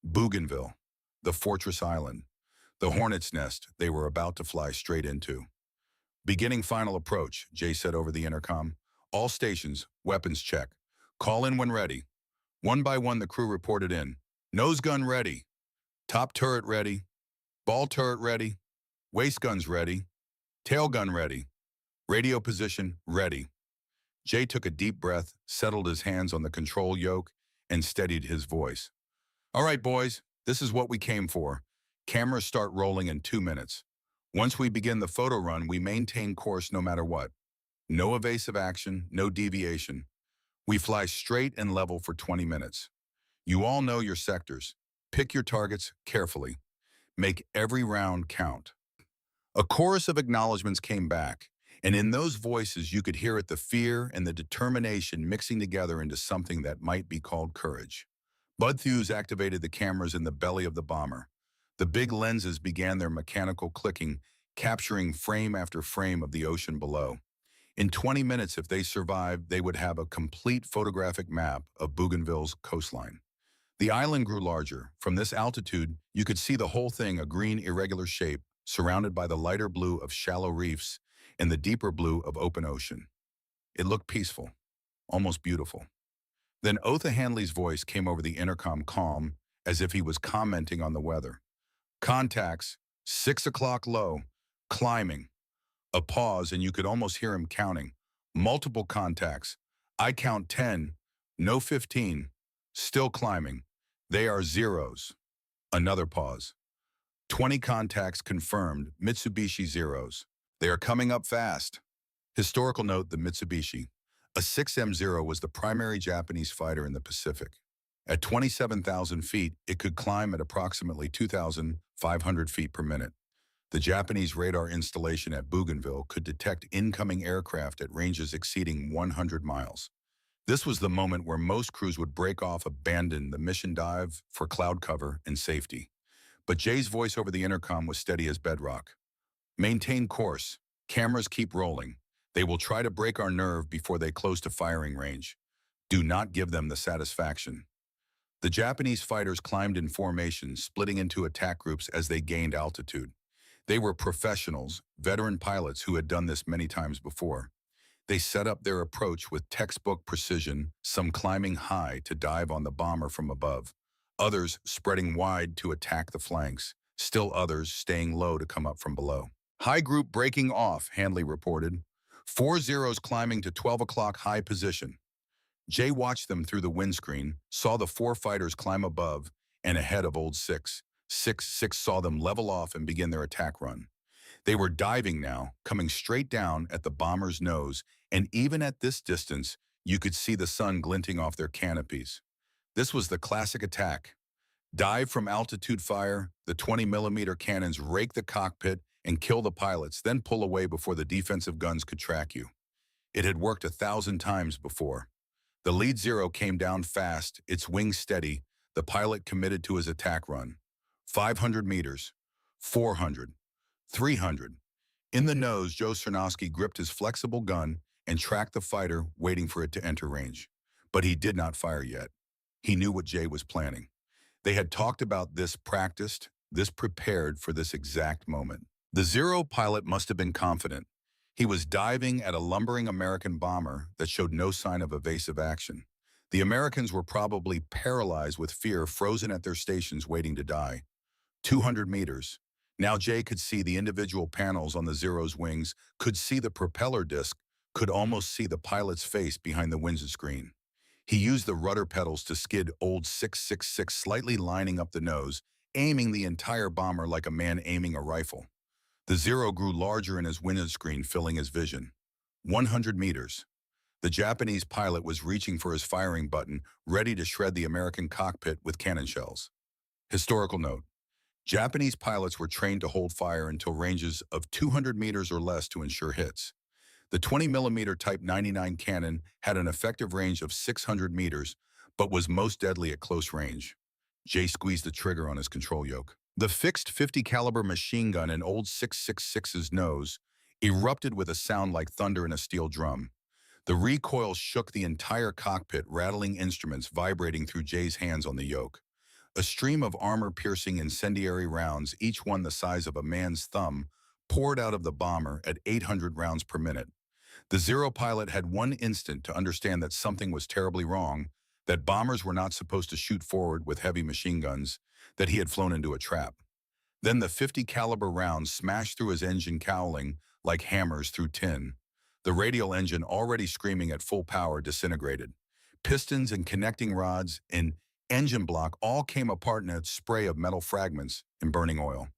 Bougainville, the fortress island, the hornet's nest they were about to fly straight into. "Beginning final approach," Jay said over the intercom. "All stations, weapons check. Call in when ready." One by one, the crew reported in. "Nose gun ready. Top turret ready. Ball turret ready. Waist guns ready. Tail gun ready. Radio position ready." Jay took a deep breath, settled his hands on the control yoke, and steadied his voice. "All right, boys, this is what we came for. Cameras start rolling in 2 minutes. Once we begin the photo run, we maintain course no matter what. No evasive action, no deviation. We fly straight and level for 20 minutes. You all know your sectors. Pick your targets carefully. Make every round count." A chorus of acknowledgments came back, and in those voices you could hear it, the fear and the determination mixing together into something that might be called courage. Bud Thews activated the cameras in the belly of the bomber. The big lenses began their mechanical clicking, capturing frame after frame of the ocean below. In 20 minutes, if they survived, they would have a complete photographic map of Bougainville's coastline. The island grew larger. From this altitude, you could see the whole thing, a green, irregular shape, surrounded by the lighter blue of shallow reefs and the deeper blue of open ocean. It looked peaceful, almost beautiful. Then Otha Handley's voice came over the intercom, calm, as if he was commenting on the weather. "Contacts, 6 o'clock low, climbing." A pause, and you could almost hear him counting. "Multiple contacts. I count 10. No 15. Still climbing. They are zeros. Another pause. 20 contacts confirmed, Mitsubishi zeros. They are coming up fast. Historical note, the Mitsubishi. A 6M0 was the primary Japanese fighter in the Pacific. At 27,000 feet, it could climb at approximately 2,500 feet per minute. The Japanese radar installation at Bougainville could detect incoming aircraft at ranges exceeding 100 miles. This was the moment where most crews would break off, abandon the mission dive for cloud cover and safety. But Jay's voice over the intercom was steady as bedrock. Maintain course. Cameras keep rolling. They will try to break our nerve before they close to firing range. Do not give them the satisfaction. The Japanese fighters climbed in formation, splitting into attack groups as they gained altitude. They were professionals, veteran pilots who had done this many times before. They set up their approach with textbook precision, some climbing high to dive on the bomber from above, others spreading wide to attack the flanks, still others staying low to come up from below. High group breaking off, Handley reported. 4 zeros climbing to 12 o'clock high position. Jay watched them through the windscreen, saw the 4 fighters climb above and ahead of old 6. 6 saw them level off and begin their attack run. They were diving now, coming straight down at the bomber's nose, and even at this distance, you could see the sun glinting off their canopies. This was the classic attack. Dive from altitude fire, the 20-millimeter cannons rake the cockpit and kill the pilots, then pull away before the defensive guns could track you. It had worked 1,000 times before. The lead zero came down fast, its wings steady, the pilot committed to his attack run. 500 meters, 400, 300. In the nose, Joe Cernowski gripped his flexible gun and tracked the fighter, waiting for it to enter range. But he did not fire yet. He knew what Jay was planning. They had talked about this, practiced, this prepared for this exact moment. The Zero pilot must have been confident. He was diving at a lumbering American bomber that showed no sign of evasive action. The Americans were probably paralyzed with fear, frozen at their stations waiting to die. 200 meters. Now Jay could see the individual panels on the Zero's wings, could see the propeller disc, could almost see the pilot's face behind the windscreen. He used the rudder pedals to skid old 666, slightly lining up the nose, aiming the entire bomber like a man aiming a rifle. The Zero grew larger in his windscreen, filling his vision. 100 meters. The Japanese pilot was reaching for his firing button, ready to shred the American cockpit with cannon shells. Historical note. Japanese pilots were trained to hold fire until ranges of 200 meters or less to ensure hits. The 20-millimeter Type 99 cannon had an effective range of 600 meters, but was most deadly at close range. Jay squeezed the trigger on his control yoke. The fixed 50 caliber machine gun in old 666's nose erupted with a sound like thunder in a steel drum. The recoil shook the entire cockpit, rattling instruments vibrating through Jay's hands on the yoke. A stream of armor-piercing incendiary rounds, each one the size of a man's thumb, poured out of the bomber at 800 rounds per minute. The Zero pilot had one instant to understand that something was terribly wrong, that bombers were not supposed to shoot forward with heavy machine guns, that he had flown into a trap. Then the 50 caliber rounds smashed through his engine cowling like hammers through tin. The radial engine, already screaming at full power, disintegrated. Pistons and connecting rods and engine block all came apart in a spray of metal fragments and burning oil.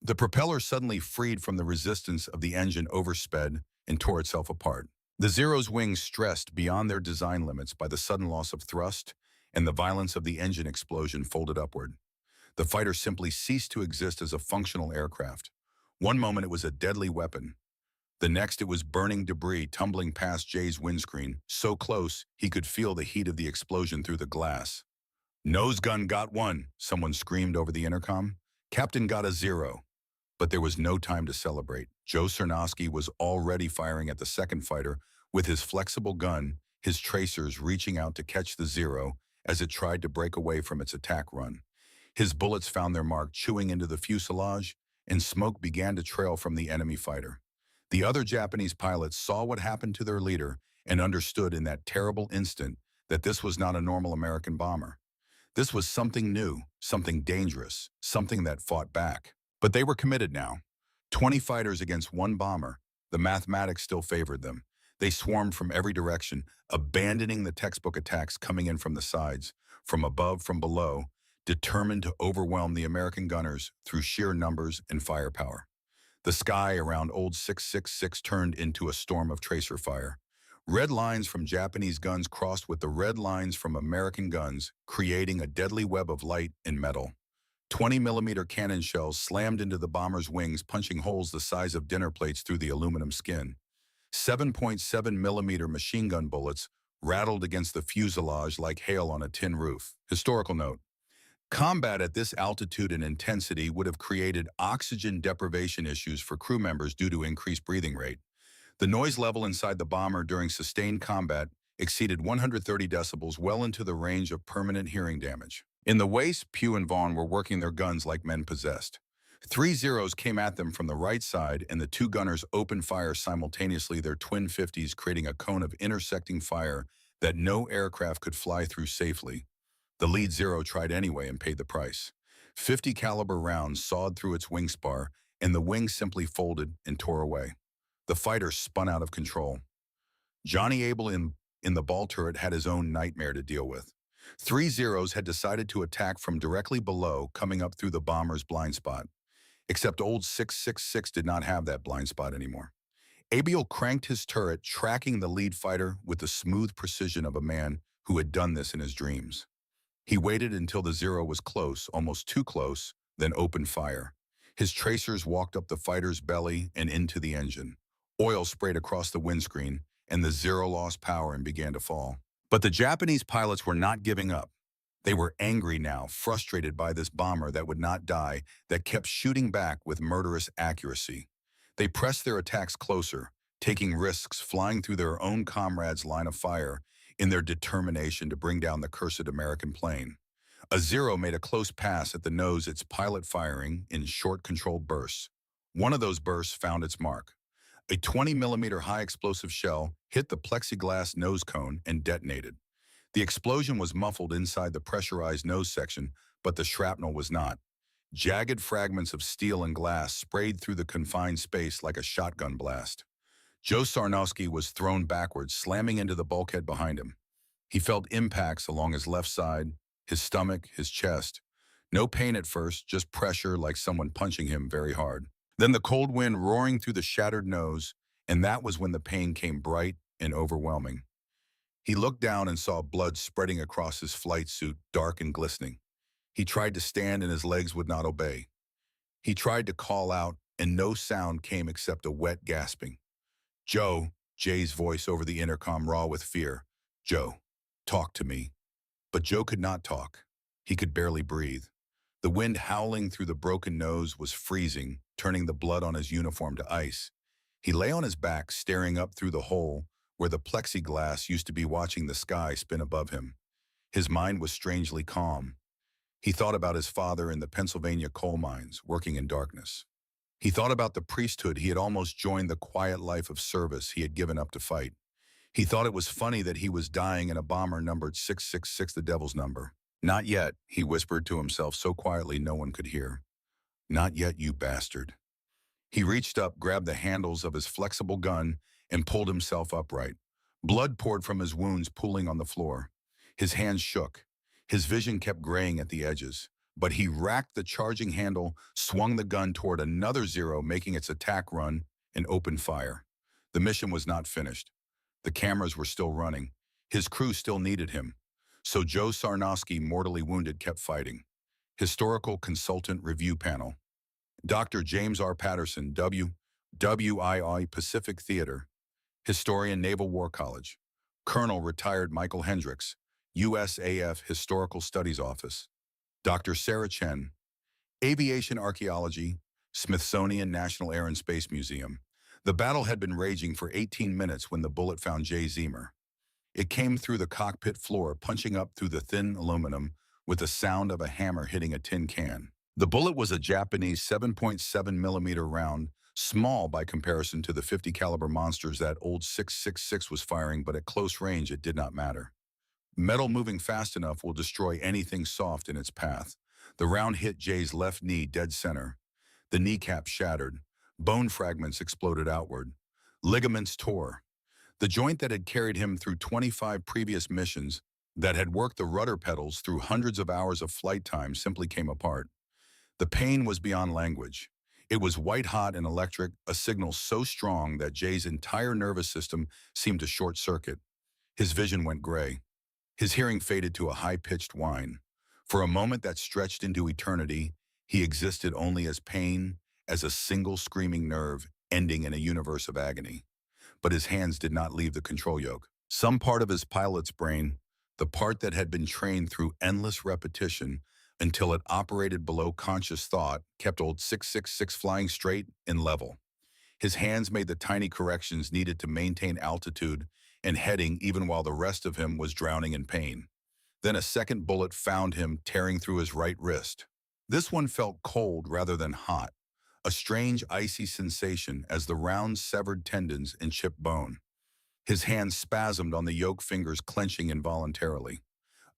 The propeller suddenly freed from the resistance of the engine, oversped, and tore itself apart. The Zero's wings stressed beyond their design limits by the sudden loss of thrust and the violence of the engine explosion folded upward. The fighter simply ceased to exist as a functional aircraft. One moment it was a deadly weapon. The next it was burning debris tumbling past Jay's windscreen, so close he could feel the heat of the explosion through the glass. "Nose gun got one," someone screamed over the intercom. "Captain got a 0. But there was no time to celebrate. Joe Cernowski was already firing at the second fighter with his flexible gun, his tracers reaching out to catch the Zero as it tried to break away from its attack run. His bullets found their mark, chewing into the fuselage, and smoke began to trail from the enemy fighter. The other Japanese pilots saw what happened to their leader and understood in that terrible instant that this was not a normal American bomber. This was something new, something dangerous, something that fought back. But they were committed now. 20 fighters against one bomber. The mathematics still favored them. They swarmed from every direction, abandoning the textbook attacks coming in from the sides, from above, from below, determined to overwhelm the American gunners through sheer numbers and firepower. The sky around Old 666 turned into a storm of tracer fire. Red lines from Japanese guns crossed with the red lines from American guns, creating a deadly web of light and metal. 20-millimeter cannon shells slammed into the bomber's wings, punching holes the size of dinner plates through the aluminum skin. 7.7-millimeter machine gun bullets rattled against the fuselage like hail on a tin roof. Historical note: combat at this altitude and intensity would have created oxygen deprivation issues for crew members due to increased breathing rate. The noise level inside the bomber during sustained combat exceeded 130 decibels, well into the range of permanent hearing damage. In the waist, Pugh and Vaughn were working their guns like men possessed. 3 Zeros came at them from the right side, and the two gunners opened fire simultaneously, their twin 50s creating a cone of intersecting fire that no aircraft could fly through safely. The lead Zero tried anyway and paid the price. 50 caliber rounds sawed through its wing spar, and the wing simply folded and tore away. The fighter spun out of control. Johnny Abel in the ball turret had his own nightmare to deal with. 3 Zeros had decided to attack from directly below, coming up through the bomber's blind spot. Except old 666 did not have that blind spot anymore. Abel cranked his turret, tracking the lead fighter with the smooth precision of a man who had done this in his dreams. He waited until the Zero was close, almost too close, then opened fire. His tracers walked up the fighter's belly and into the engine. Oil sprayed across the windscreen, and the Zero lost power and began to fall. But the Japanese pilots were not giving up. They were angry now, frustrated by this bomber that would not die, that kept shooting back with murderous accuracy. They pressed their attacks closer, taking risks, flying through their own comrades' line of fire in their determination to bring down the cursed American plane. A Zero made a close pass at the nose, its pilot firing in short controlled bursts. One of those bursts found its mark. A 20-millimeter high-explosive shell hit the plexiglass nose cone and detonated. The explosion was muffled inside the pressurized nose section, but the shrapnel was not. Jagged fragments of steel and glass sprayed through the confined space like a shotgun blast. Joe Sarnowski was thrown backwards, slamming into the bulkhead behind him. He felt impacts along his left side, his stomach, his chest. No pain at first, just pressure like someone punching him very hard. Then the cold wind roaring through the shattered nose, and that was when the pain came bright and overwhelming. He looked down and saw blood spreading across his flight suit, dark and glistening. He tried to stand and his legs would not obey. He tried to call out, and no sound came except a wet gasping. "Joe," Jay's voice over the intercom, raw with fear. "Joe, talk to me." But Joe could not talk. He could barely breathe. The wind howling through the broken nose was freezing, turning the blood on his uniform to ice. He lay on his back, staring up through the hole where the plexiglass used to be, watching the sky spin above him. His mind was strangely calm. He thought about his father in the Pennsylvania coal mines, working in darkness. He thought about the priesthood he had almost joined, the quiet life of service he had given up to fight. He thought it was funny that he was dying in a bomber numbered 666, the devil's number. "Not yet," he whispered to himself so quietly no one could hear. "Not yet, you bastard." He reached up, grabbed the handles of his flexible gun, and pulled himself upright. Blood poured from his wounds, pooling on the floor. His hands shook. His vision kept graying at the edges. But he racked the charging handle, swung the gun toward another Zero, making its attack run, and opened fire. The mission was not finished. The cameras were still running. His crew still needed him. So Joe Sarnowski, mortally wounded, kept fighting. Historical Consultant Review Panel. Dr. James R. Patterson, WWII Pacific Theater. Historian, Naval War College. Colonel, retired Michael Hendricks, USAF Historical Studies Office. Dr. Sarah Chen, Aviation Archaeology, Smithsonian National Air and Space Museum. The battle had been raging for 18 minutes when the bullet found Jay Zemer. It came through the cockpit floor, punching up through the thin aluminum with the sound of a hammer hitting a tin can. The bullet was a Japanese 7.7-millimeter round, small by comparison to the 50 caliber monsters that old 666 was firing, but at close range it did not matter. Metal moving fast enough will destroy anything soft in its path. The round hit Jay's left knee dead center. The kneecap shattered. Bone fragments exploded outward. Ligaments tore. The joint that had carried him through 25 previous missions, that had worked the rudder pedals through hundreds of hours of flight time, simply came apart. The pain was beyond language. It was white-hot and electric, a signal so strong that Jay's entire nervous system seemed to short-circuit. His vision went gray. His hearing faded to a high-pitched whine. For a moment that stretched into eternity, he existed only as pain, as a single screaming nerve ending in a universe of agony. But his hands did not leave the control yoke. Some part of his pilot's brain, the part that had been trained through endless repetition until it operated below conscious thought, kept old 666 flying straight and level. His hands made the tiny corrections needed to maintain altitude and heading even while the rest of him was drowning in pain. Then a second bullet found him, tearing through his right wrist. This one felt cold rather than hot, a strange icy sensation as the round severed tendons and chipped bone. His hands spasmed on the yoke fingers, clenching involuntarily.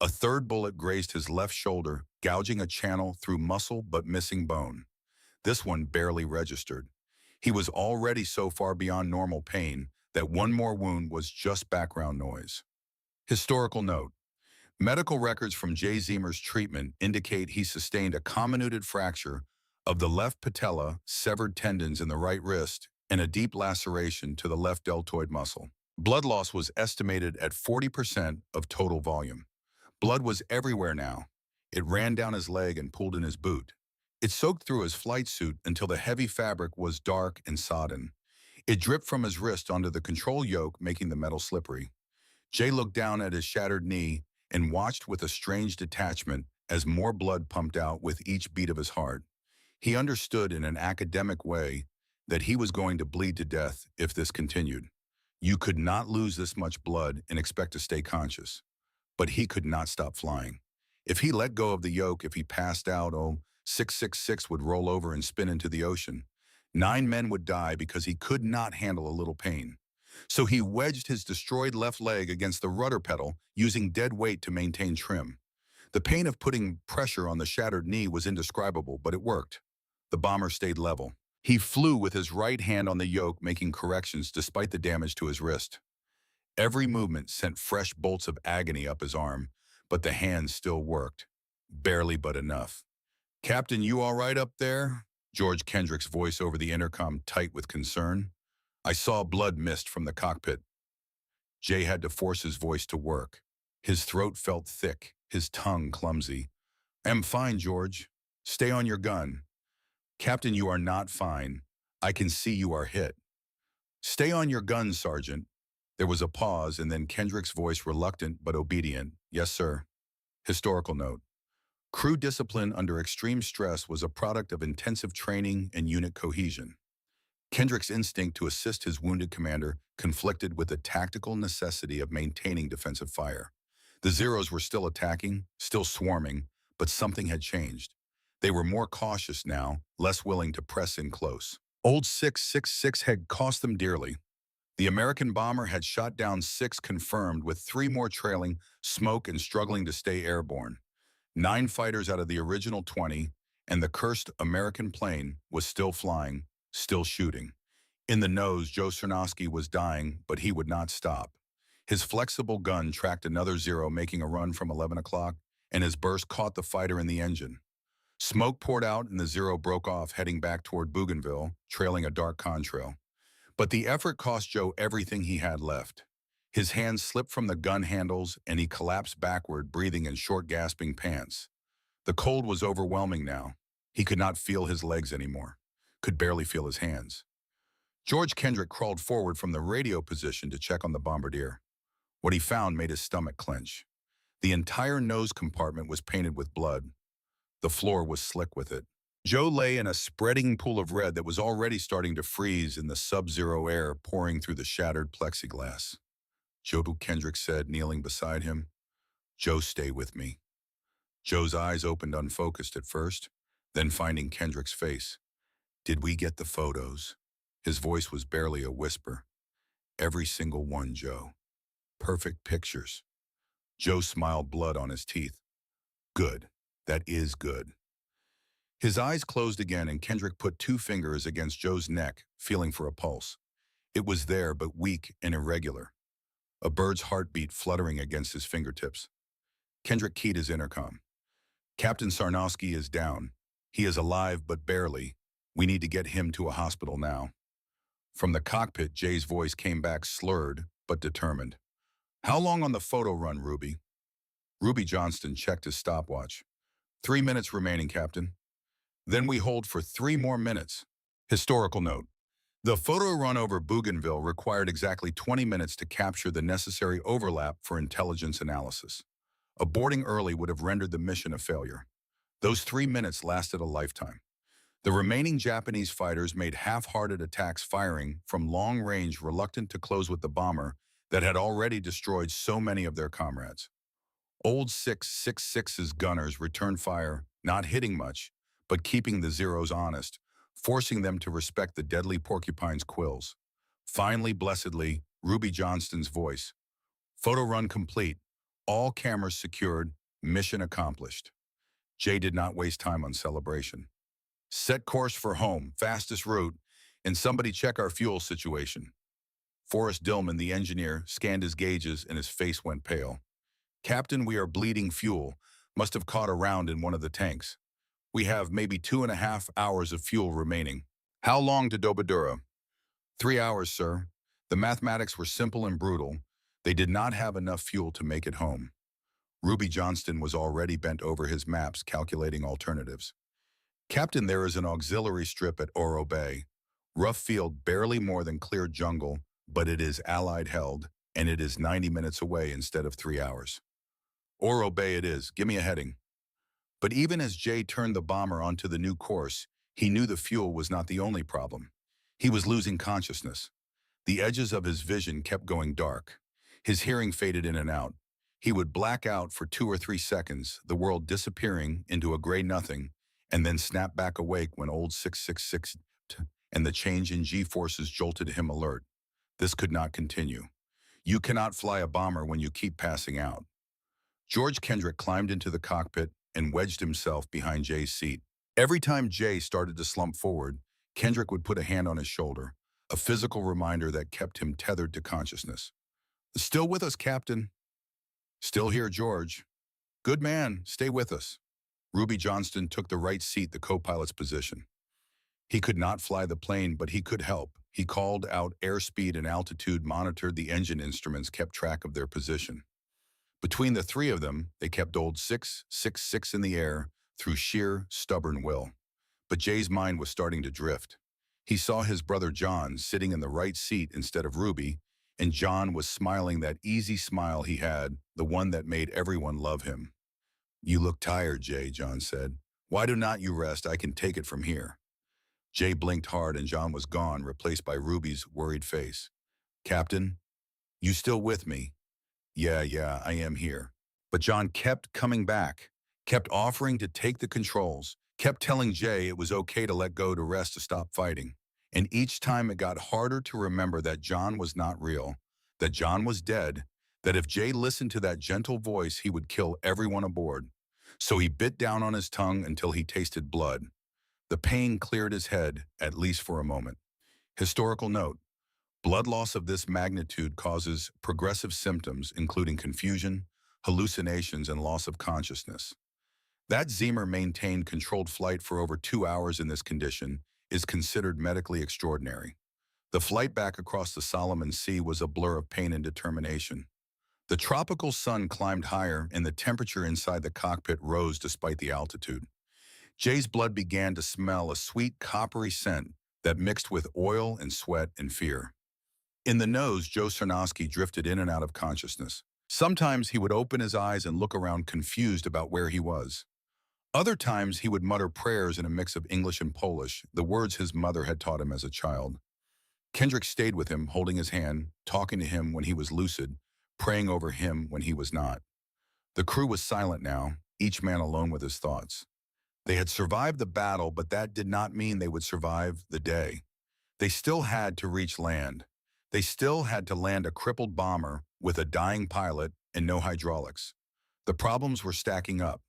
A third bullet grazed his left shoulder, gouging a channel through muscle but missing bone. This one barely registered. He was already so far beyond normal pain that one more wound was just background noise. Historical note: medical records from Jay Zemer's treatment indicate he sustained a comminuted fracture of the left patella, severed tendons in the right wrist, and a deep laceration to the left deltoid muscle. Blood loss was estimated at 40% of total volume. Blood was everywhere now. It ran down his leg and pooled in his boot. It soaked through his flight suit until the heavy fabric was dark and sodden. It dripped from his wrist onto the control yoke, making the metal slippery. Jay looked down at his shattered knee and watched with a strange detachment as more blood pumped out with each beat of his heart. He understood in an academic way that he was going to bleed to death if this continued. You could not lose this much blood and expect to stay conscious. But he could not stop flying. If he let go of the yoke, if he passed out, 666 would roll over and spin into the ocean. 9 men would die because he could not handle a little pain. So he wedged his destroyed left leg against the rudder pedal, using dead weight to maintain trim. The pain of putting pressure on the shattered knee was indescribable, but it worked. The bomber stayed level. He flew with his right hand on the yoke, making corrections despite the damage to his wrist. Every movement sent fresh bolts of agony up his arm, but the hands still worked. Barely, but enough. "Captain, you all right up there?" George Kendrick's voice over the intercom, tight with concern. "I saw blood mist from the cockpit." Jay had to force his voice to work. His throat felt thick, his tongue clumsy. "I'm fine, George. Stay on your gun." "Captain, you are not fine. I can see you are hit." "Stay on your gun, Sergeant." There was a pause, and then Kendrick's voice, reluctant but obedient. "Yes, sir." Historical note: crew discipline under extreme stress was a product of intensive training and unit cohesion. Kendrick's instinct to assist his wounded commander conflicted with the tactical necessity of maintaining defensive fire. The Zeros were still attacking, still swarming, but something had changed. They were more cautious now, less willing to press in close. Old 666 had cost them dearly. The American bomber had shot down 6 confirmed, with 3 more trailing, smoke and struggling to stay airborne. 9 fighters out of the original 20, and the cursed American plane was still flying, still shooting. In the nose, Joe Cernosky was dying, but he would not stop. His flexible gun tracked another Zero making a run from 11 o'clock, and his burst caught the fighter in the engine. Smoke poured out and the Zero broke off, heading back toward Bougainville, trailing a dark contrail. But the effort cost Joe everything he had left. His hands slipped from the gun handles and he collapsed backward, breathing in short, gasping pants. The cold was overwhelming now. He could not feel his legs anymore, could barely feel his hands. George Kendrick crawled forward from the radio position to check on the bombardier. What he found made his stomach clench. The entire nose compartment was painted with blood. The floor was slick with it. Joe lay in a spreading pool of red that was already starting to freeze in the sub-zero air pouring through the shattered plexiglass. "Joe," Kendrick said, kneeling beside him. "Joe, stay with me." Joe's eyes opened unfocused at first, then finding Kendrick's face. "Did we get the photos?" His voice was barely a whisper. "Every single one, Joe. Perfect pictures." Joe smiled, blood on his teeth. "Good. That is good." His eyes closed again and Kendrick put 2 fingers against Joe's neck, feeling for a pulse. It was there, but weak and irregular, a bird's heartbeat fluttering against his fingertips. Kendrick keyed his intercom. Captain Sarnowski is down. He is alive, but barely. We need to get him to a hospital now. From the cockpit, Jay's voice came back slurred, but determined. How long on the photo run, Ruby? Ruby Johnston checked his stopwatch. 3 minutes remaining, Captain. Then we hold for 3 more minutes. Historical note. The photo run over Bougainville required exactly 20 minutes to capture the necessary overlap for intelligence analysis. Aborting early would have rendered the mission a failure. Those 3 minutes lasted a lifetime. The remaining Japanese fighters made half-hearted attacks firing from long range, reluctant to close with the bomber that had already destroyed so many of their comrades. Old 666's gunners returned fire, not hitting much, but keeping the Zeros honest, forcing them to respect the deadly porcupine's quills. Finally, blessedly, Ruby Johnston's voice. Photo run complete. All cameras secured. Mission accomplished. Jay did not waste time on celebration. Set course for home, fastest route, and somebody check our fuel situation. Forrest Dillman, the engineer, scanned his gauges and his face went pale. Captain, we are bleeding fuel. Must have caught a round in one of the tanks. We have maybe 2.5 hours of fuel remaining. How long to Dobadura? 3 hours, sir. The mathematics were simple and brutal. They did not have enough fuel to make it home. Ruby Johnston was already bent over his maps, calculating alternatives. Captain, there is an auxiliary strip at Oro Bay. Rough field, barely more than cleared jungle, but it is Allied held, and it is 90 minutes away instead of 3 hours. Oro Bay it is. Give me a heading. But even as Jay turned the bomber onto the new course, he knew the fuel was not the only problem. He was losing consciousness. The edges of his vision kept going dark. His hearing faded in and out. He would black out for 2 or 3 seconds, the world disappearing into a gray nothing, and then snap back awake when old 666 and the change in G-forces jolted him alert. This could not continue. You cannot fly a bomber when you keep passing out. George Kendrick climbed into the cockpit and wedged himself behind Jay's seat. Every time Jay started to slump forward, Kendrick would put a hand on his shoulder, a physical reminder that kept him tethered to consciousness. Still with us, Captain? Still here, George. Good man, stay with us. Ruby Johnston took the right seat, the co-pilot's position. He could not fly the plane, but he could help. He called out airspeed and altitude, monitored the engine instruments, kept track of their position. Between the 3 of them, they kept old 666 in the air through sheer, stubborn will. But Jay's mind was starting to drift. He saw his brother John sitting in the right seat instead of Ruby, and John was smiling that easy smile he had, the one that made everyone love him. You look tired, Jay, John said. Why do not you rest? I can take it from here. Jay blinked hard and John was gone, replaced by Ruby's worried face. Captain, you still with me? Yeah, I am here. But John kept coming back, kept offering to take the controls, kept telling Jay it was okay to let go, to rest, to stop fighting. And each time it got harder to remember that John was not real, that John was dead, that if Jay listened to that gentle voice, he would kill everyone aboard. So he bit down on his tongue until he tasted blood. The pain cleared his head, at least for a moment. Historical note. Blood loss of this magnitude causes progressive symptoms, including confusion, hallucinations, and loss of consciousness. That Zemer maintained controlled flight for over 2 hours in this condition is considered medically extraordinary. The flight back across the Solomon Sea was a blur of pain and determination. The tropical sun climbed higher and the temperature inside the cockpit rose despite the altitude. Jay's blood began to smell a sweet coppery scent that mixed with oil and sweat and fear. In the nose, Joe Sarnowski drifted in and out of consciousness. Sometimes he would open his eyes and look around confused about where he was. Other times he would mutter prayers in a mix of English and Polish, the words his mother had taught him as a child. Kendrick stayed with him, holding his hand, talking to him when he was lucid, praying over him when he was not. The crew was silent now, each man alone with his thoughts. They had survived the battle, but that did not mean they would survive the day. They still had to reach land. They still had to land a crippled bomber with a dying pilot and no hydraulics. The problems were stacking up.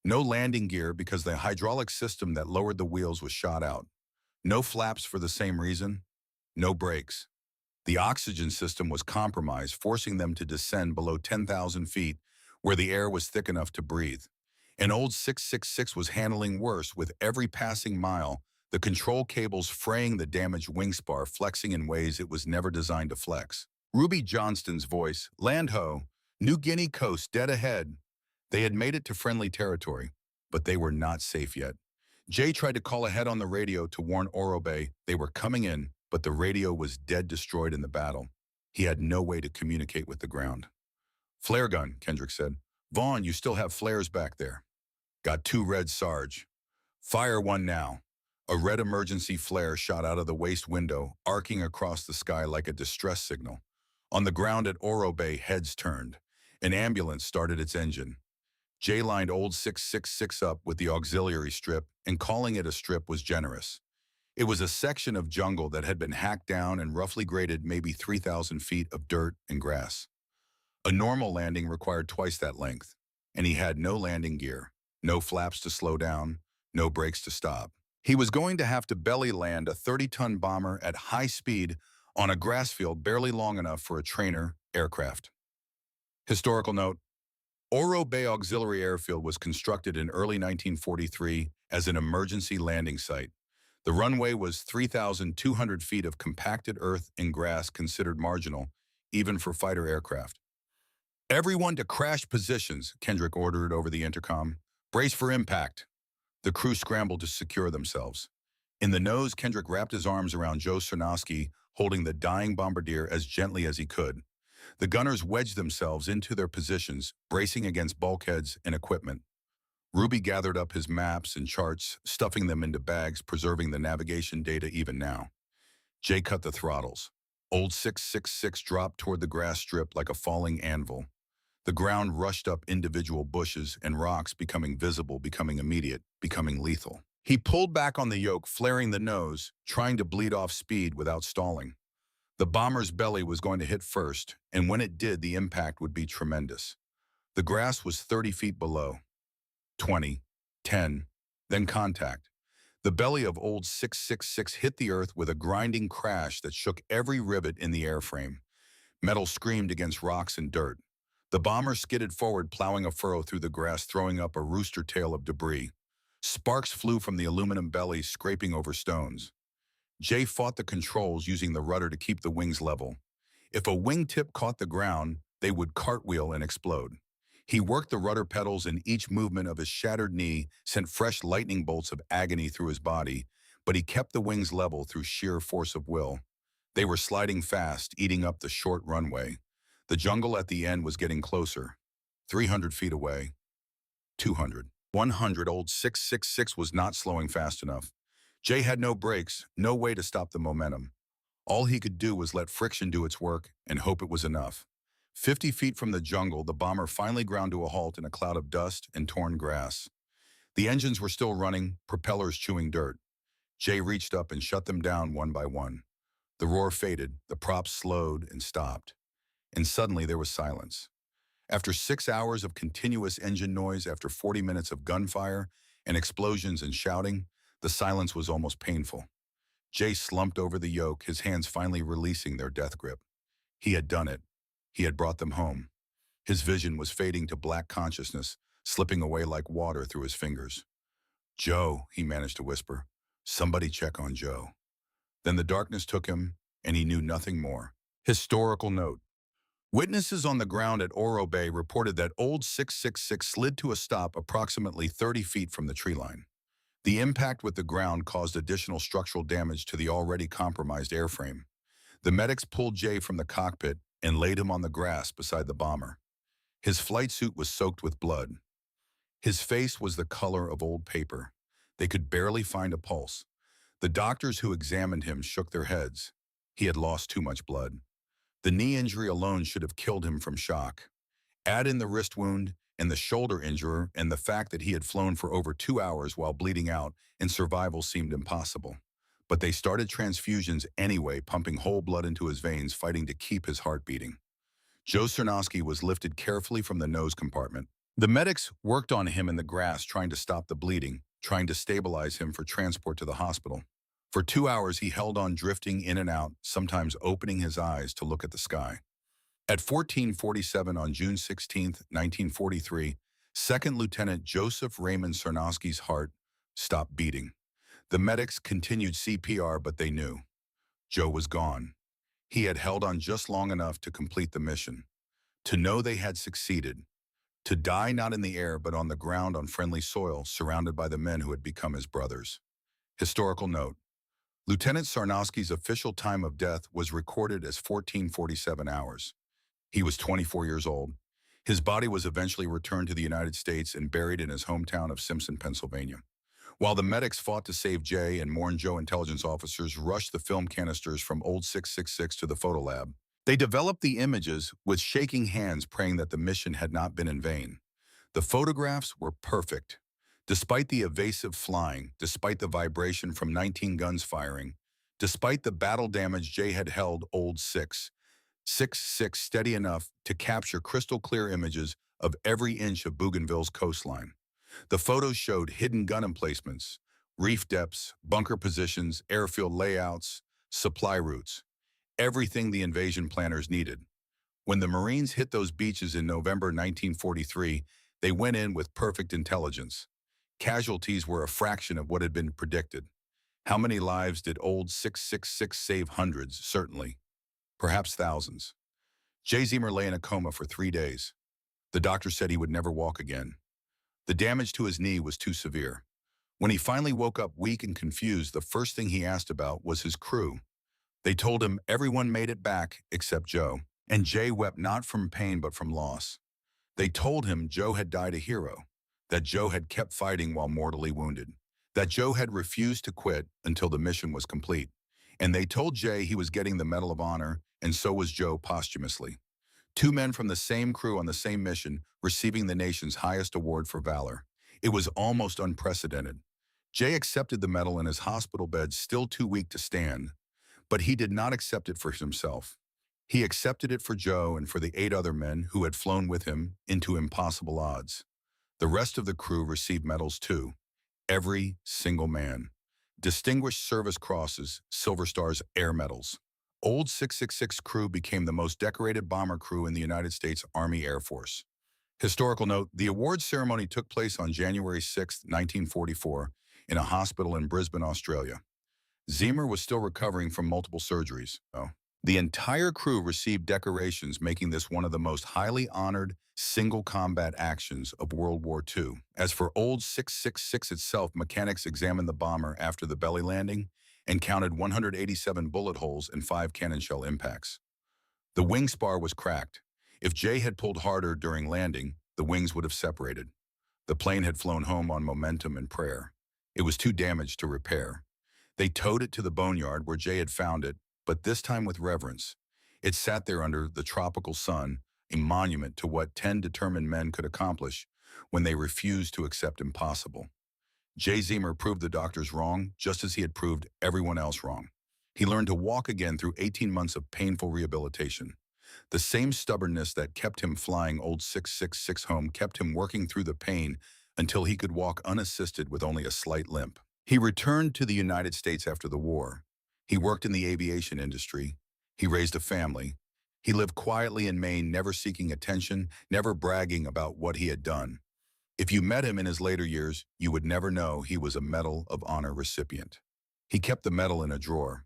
No landing gear because the hydraulic system that lowered the wheels was shot out. No flaps for the same reason. No brakes. The oxygen system was compromised, forcing them to descend below 10,000 feet, where the air was thick enough to breathe. And old 666 was handling worse with every passing mile, the control cables fraying, the damaged wing spar flexing in ways it was never designed to flex. Ruby Johnston's voice, "Land ho, New Guinea coast dead ahead." They had made it to friendly territory, but they were not safe yet. Jay tried to call ahead on the radio to warn Orobe they were coming in, but the radio was dead destroyed in the battle. He had no way to communicate with the ground. "Flare gun," Kendrick said. "Vaughn, you still have flares back there." "Got two red, Sarge." "Fire one now." A red emergency flare shot out of the waist window, arcing across the sky like a distress signal. On the ground at Orobe, heads turned. An ambulance started its engine. Jay lined old 666 up with the auxiliary strip, and calling it a strip was generous. It was a section of jungle that had been hacked down and roughly graded maybe 3,000 feet of dirt and grass. A normal landing required twice that length, and he had no landing gear, no flaps to slow down, no brakes to stop. He was going to have to belly land a 30-ton bomber at high speed on a grass field barely long enough for a trainer aircraft. Historical note: Oro Bay Auxiliary Airfield was constructed in early 1943 as an emergency landing site. The runway was 3,200 feet of compacted earth and grass, considered marginal, even for fighter aircraft. "Everyone to crash positions," Kendrick ordered over the intercom. "Brace for impact." The crew scrambled to secure themselves. In the nose, Kendrick wrapped his arms around Joe Cernowski, holding the dying bombardier as gently as he could. The gunners wedged themselves into their positions, bracing against bulkheads and equipment. Ruby gathered up his maps and charts, stuffing them into bags, preserving the navigation data even now. Jay cut the throttles. Old 666 dropped toward the grass strip like a falling anvil. The ground rushed up individual bushes and rocks, becoming visible, becoming immediate, becoming lethal. He pulled back on the yoke, flaring the nose, trying to bleed off speed without stalling. The bomber's belly was going to hit first, and when it did, the impact would be tremendous. The grass was 30 feet below. 20, 10, then contact. The belly of old 666 hit the earth with a grinding crash that shook every rivet in the airframe. Metal screamed against rocks and dirt. The bomber skidded forward, plowing a furrow through the grass, throwing up a rooster tail of debris. Sparks flew from the aluminum belly, scraping over stones. Jay fought the controls, using the rudder to keep the wings level. If a wingtip caught the ground, they would cartwheel and explode. He worked the rudder pedals, and each movement of his shattered knee sent fresh lightning bolts of agony through his body, but he kept the wings level through sheer force of will. They were sliding fast, eating up the short runway. The jungle at the end was getting closer. 300 feet away. 200. 100. Old 666 was not slowing fast enough. Jay had no brakes, no way to stop the momentum. All he could do was let friction do its work and hope it was enough. 50 feet from the jungle, the bomber finally ground to a halt in a cloud of dust and torn grass. The engines were still running, propellers chewing dirt. Jay reached up and shut them down one by one. The roar faded, the props slowed and stopped. And suddenly there was silence. After 6 hours of continuous engine noise, after 40 minutes of gunfire and explosions and shouting, the silence was almost painful. Jay slumped over the yoke, his hands finally releasing their death grip. He had done it. He had brought them home. His vision was fading to black consciousness, slipping away like water through his fingers. "Joe," he managed to whisper. "Somebody check on Joe." Then the darkness took him, and he knew nothing more. Historical note: witnesses on the ground at Oro Bay reported that old 666 slid to a stop approximately 30 feet from the tree line. The impact with the ground caused additional structural damage to the already compromised airframe. The medics pulled Jay from the cockpit and laid him on the grass beside the bomber. His flight suit was soaked with blood. His face was the color of old paper. They could barely find a pulse. The doctors who examined him shook their heads. He had lost too much blood. The knee injury alone should have killed him from shock. Add in the wrist wound and the shoulder injury, and the fact that he had flown for over 2 hours while bleeding out, and survival seemed impossible. But they started transfusions anyway, pumping whole blood into his veins, fighting to keep his heart beating. Joe Cernowski was lifted carefully from the nose compartment. The medics worked on him in the grass, trying to stop the bleeding, trying to stabilize him for transport to the hospital. For 2 hours, he held on drifting in and out, sometimes opening his eyes to look at the sky. At 14:47 on June 16, 1943, Second Lieutenant Joseph Raymond Sarnowski's heart stopped beating. The medics continued CPR, but they knew Joe was gone. He had held on just long enough to complete the mission, to know they had succeeded, to die not in the air but on the ground on friendly soil, surrounded by the men who had become his brothers. Historical note: Lieutenant Sarnowski's official time of death was recorded as 14:47 hours. He was 24 years old. His body was eventually returned to the United States and buried in his hometown of Simpson, Pennsylvania. While the medics fought to save Jay and mourn Joe, intelligence officers rushed the film canisters from Old 666 to the photo lab. They developed the images with shaking hands, praying that the mission had not been in vain. The photographs were perfect. Despite the evasive flying, despite the vibration from 19 guns firing, despite the battle damage, Jay had held Old 666 steady enough to capture crystal clear images of every inch of Bougainville's coastline. The photos showed hidden gun emplacements, reef depths, bunker positions, airfield layouts, supply routes, everything the invasion planners needed. When the Marines hit those beaches in November 1943, they went in with perfect intelligence. Casualties were a fraction of what had been predicted. How many lives did Old 666 save? Hundreds, certainly. Perhaps thousands. Jay Zimmer lay in a coma for 3 days. The doctor said he would never walk again. The damage to his knee was too severe. When he finally woke up weak and confused, the first thing he asked about was his crew. They told him everyone made it back except Joe. And Jay wept not from pain but from loss. They told him Joe had died a hero, that Joe had kept fighting while mortally wounded, that Joe had refused to quit until the mission was complete. And they told Jay he was getting the Medal of Honor, and so was Joe posthumously. Two men from the same crew on the same mission, receiving the nation's highest award for valor. It was almost unprecedented. Jay accepted the medal in his hospital bed, still too weak to stand, but he did not accept it for himself. He accepted it for Joe and for the 8 other men who had flown with him into impossible odds. The rest of the crew received medals too. Every single man. Distinguished Service Crosses, Silver Stars, Air Medals. Old 666 crew became the most decorated bomber crew in the United States Army Air Force. Historical note: the awards ceremony took place on January 6, 1944, in a hospital in Brisbane, Australia. Zimmer was still recovering from multiple surgeries. The entire crew received decorations, making this one of the most highly honored single combat actions of World War II. As for Old 666 itself, mechanics examined the bomber after the belly landing and counted 187 bullet holes and 5 cannon shell impacts. The wing spar was cracked. If Jay had pulled harder during landing, the wings would have separated. The plane had flown home on momentum and prayer. It was too damaged to repair. They towed it to the boneyard where Jay had found it, but this time with reverence. It sat there under the tropical sun, a monument to what 10 determined men could accomplish when they refused to accept impossible. Jay Zimmer proved the doctors wrong, just as he had proved everyone else wrong. He learned to walk again through 18 months of painful rehabilitation. The same stubbornness that kept him flying Old 666 home kept him working through the pain until he could walk unassisted with only a slight limp. He returned to the United States after the war. He worked in the aviation industry. He raised a family. He lived quietly in Maine, never seeking attention, never bragging about what he had done. If you met him in his later years, you would never know he was a Medal of Honor recipient. He kept the medal in a drawer.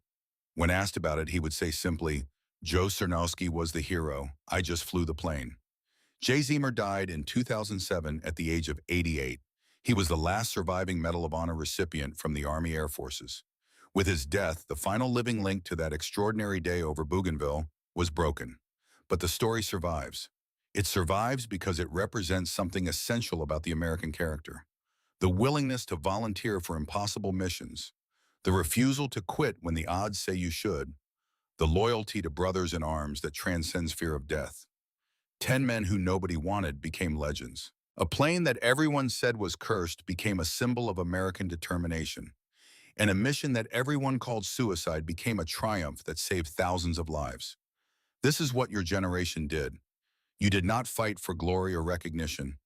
When asked about it, he would say simply, "Joe Sarnowski was the hero. I just flew the plane." Jay Zimmer died in 2007 at the age of 88. He was the last surviving Medal of Honor recipient from the Army Air Forces. With his death, the final living link to that extraordinary day over Bougainville was broken. But the story survives. It survives because it represents something essential about the American character: the willingness to volunteer for impossible missions, the refusal to quit when the odds say you should, the loyalty to brothers in arms that transcends fear of death. 10 men who nobody wanted became legends. A plane that everyone said was cursed became a symbol of American determination. And a mission that everyone called suicide became a triumph that saved thousands of lives. This is what your generation did. You did not fight for glory or recognition.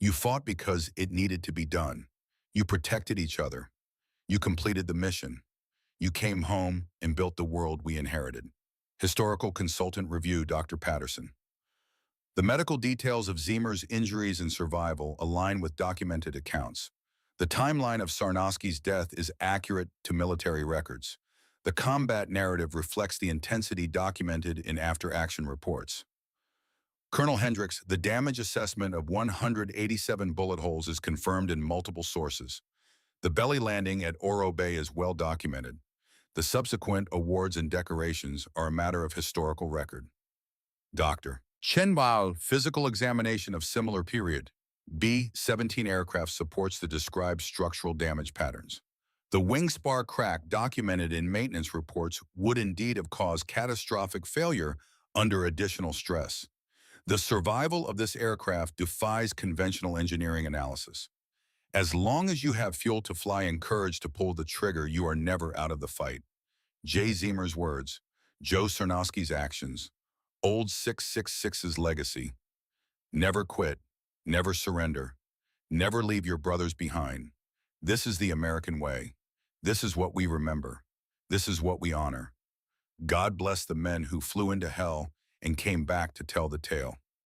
You fought because it needed to be done. You protected each other. You completed the mission. You came home and built the world we inherited. Historical Consultant Review, Dr. Patterson. The medical details of Zemer's injuries and survival align with documented accounts. The timeline of Sarnosky's death is accurate to military records. The combat narrative reflects the intensity documented in after-action reports. Colonel Hendricks, the damage assessment of 187 bullet holes is confirmed in multiple sources. The belly landing at Oro Bay is well documented. The subsequent awards and decorations are a matter of historical record. Dr. Chenwal, physical examination of similar period. B-17 aircraft supports the described structural damage patterns. The wing spar crack documented in maintenance reports would indeed have caused catastrophic failure under additional stress. The survival of this aircraft defies conventional engineering analysis. As long as you have fuel to fly and courage to pull the trigger, you are never out of the fight. Jay Zemer's words, Joe Sarnosky's actions, Old 666's legacy. Never quit, never surrender, never leave your brothers behind. This is the American way. This is what we remember. This is what we honor. God bless the men who flew into hell and came back to tell the tale.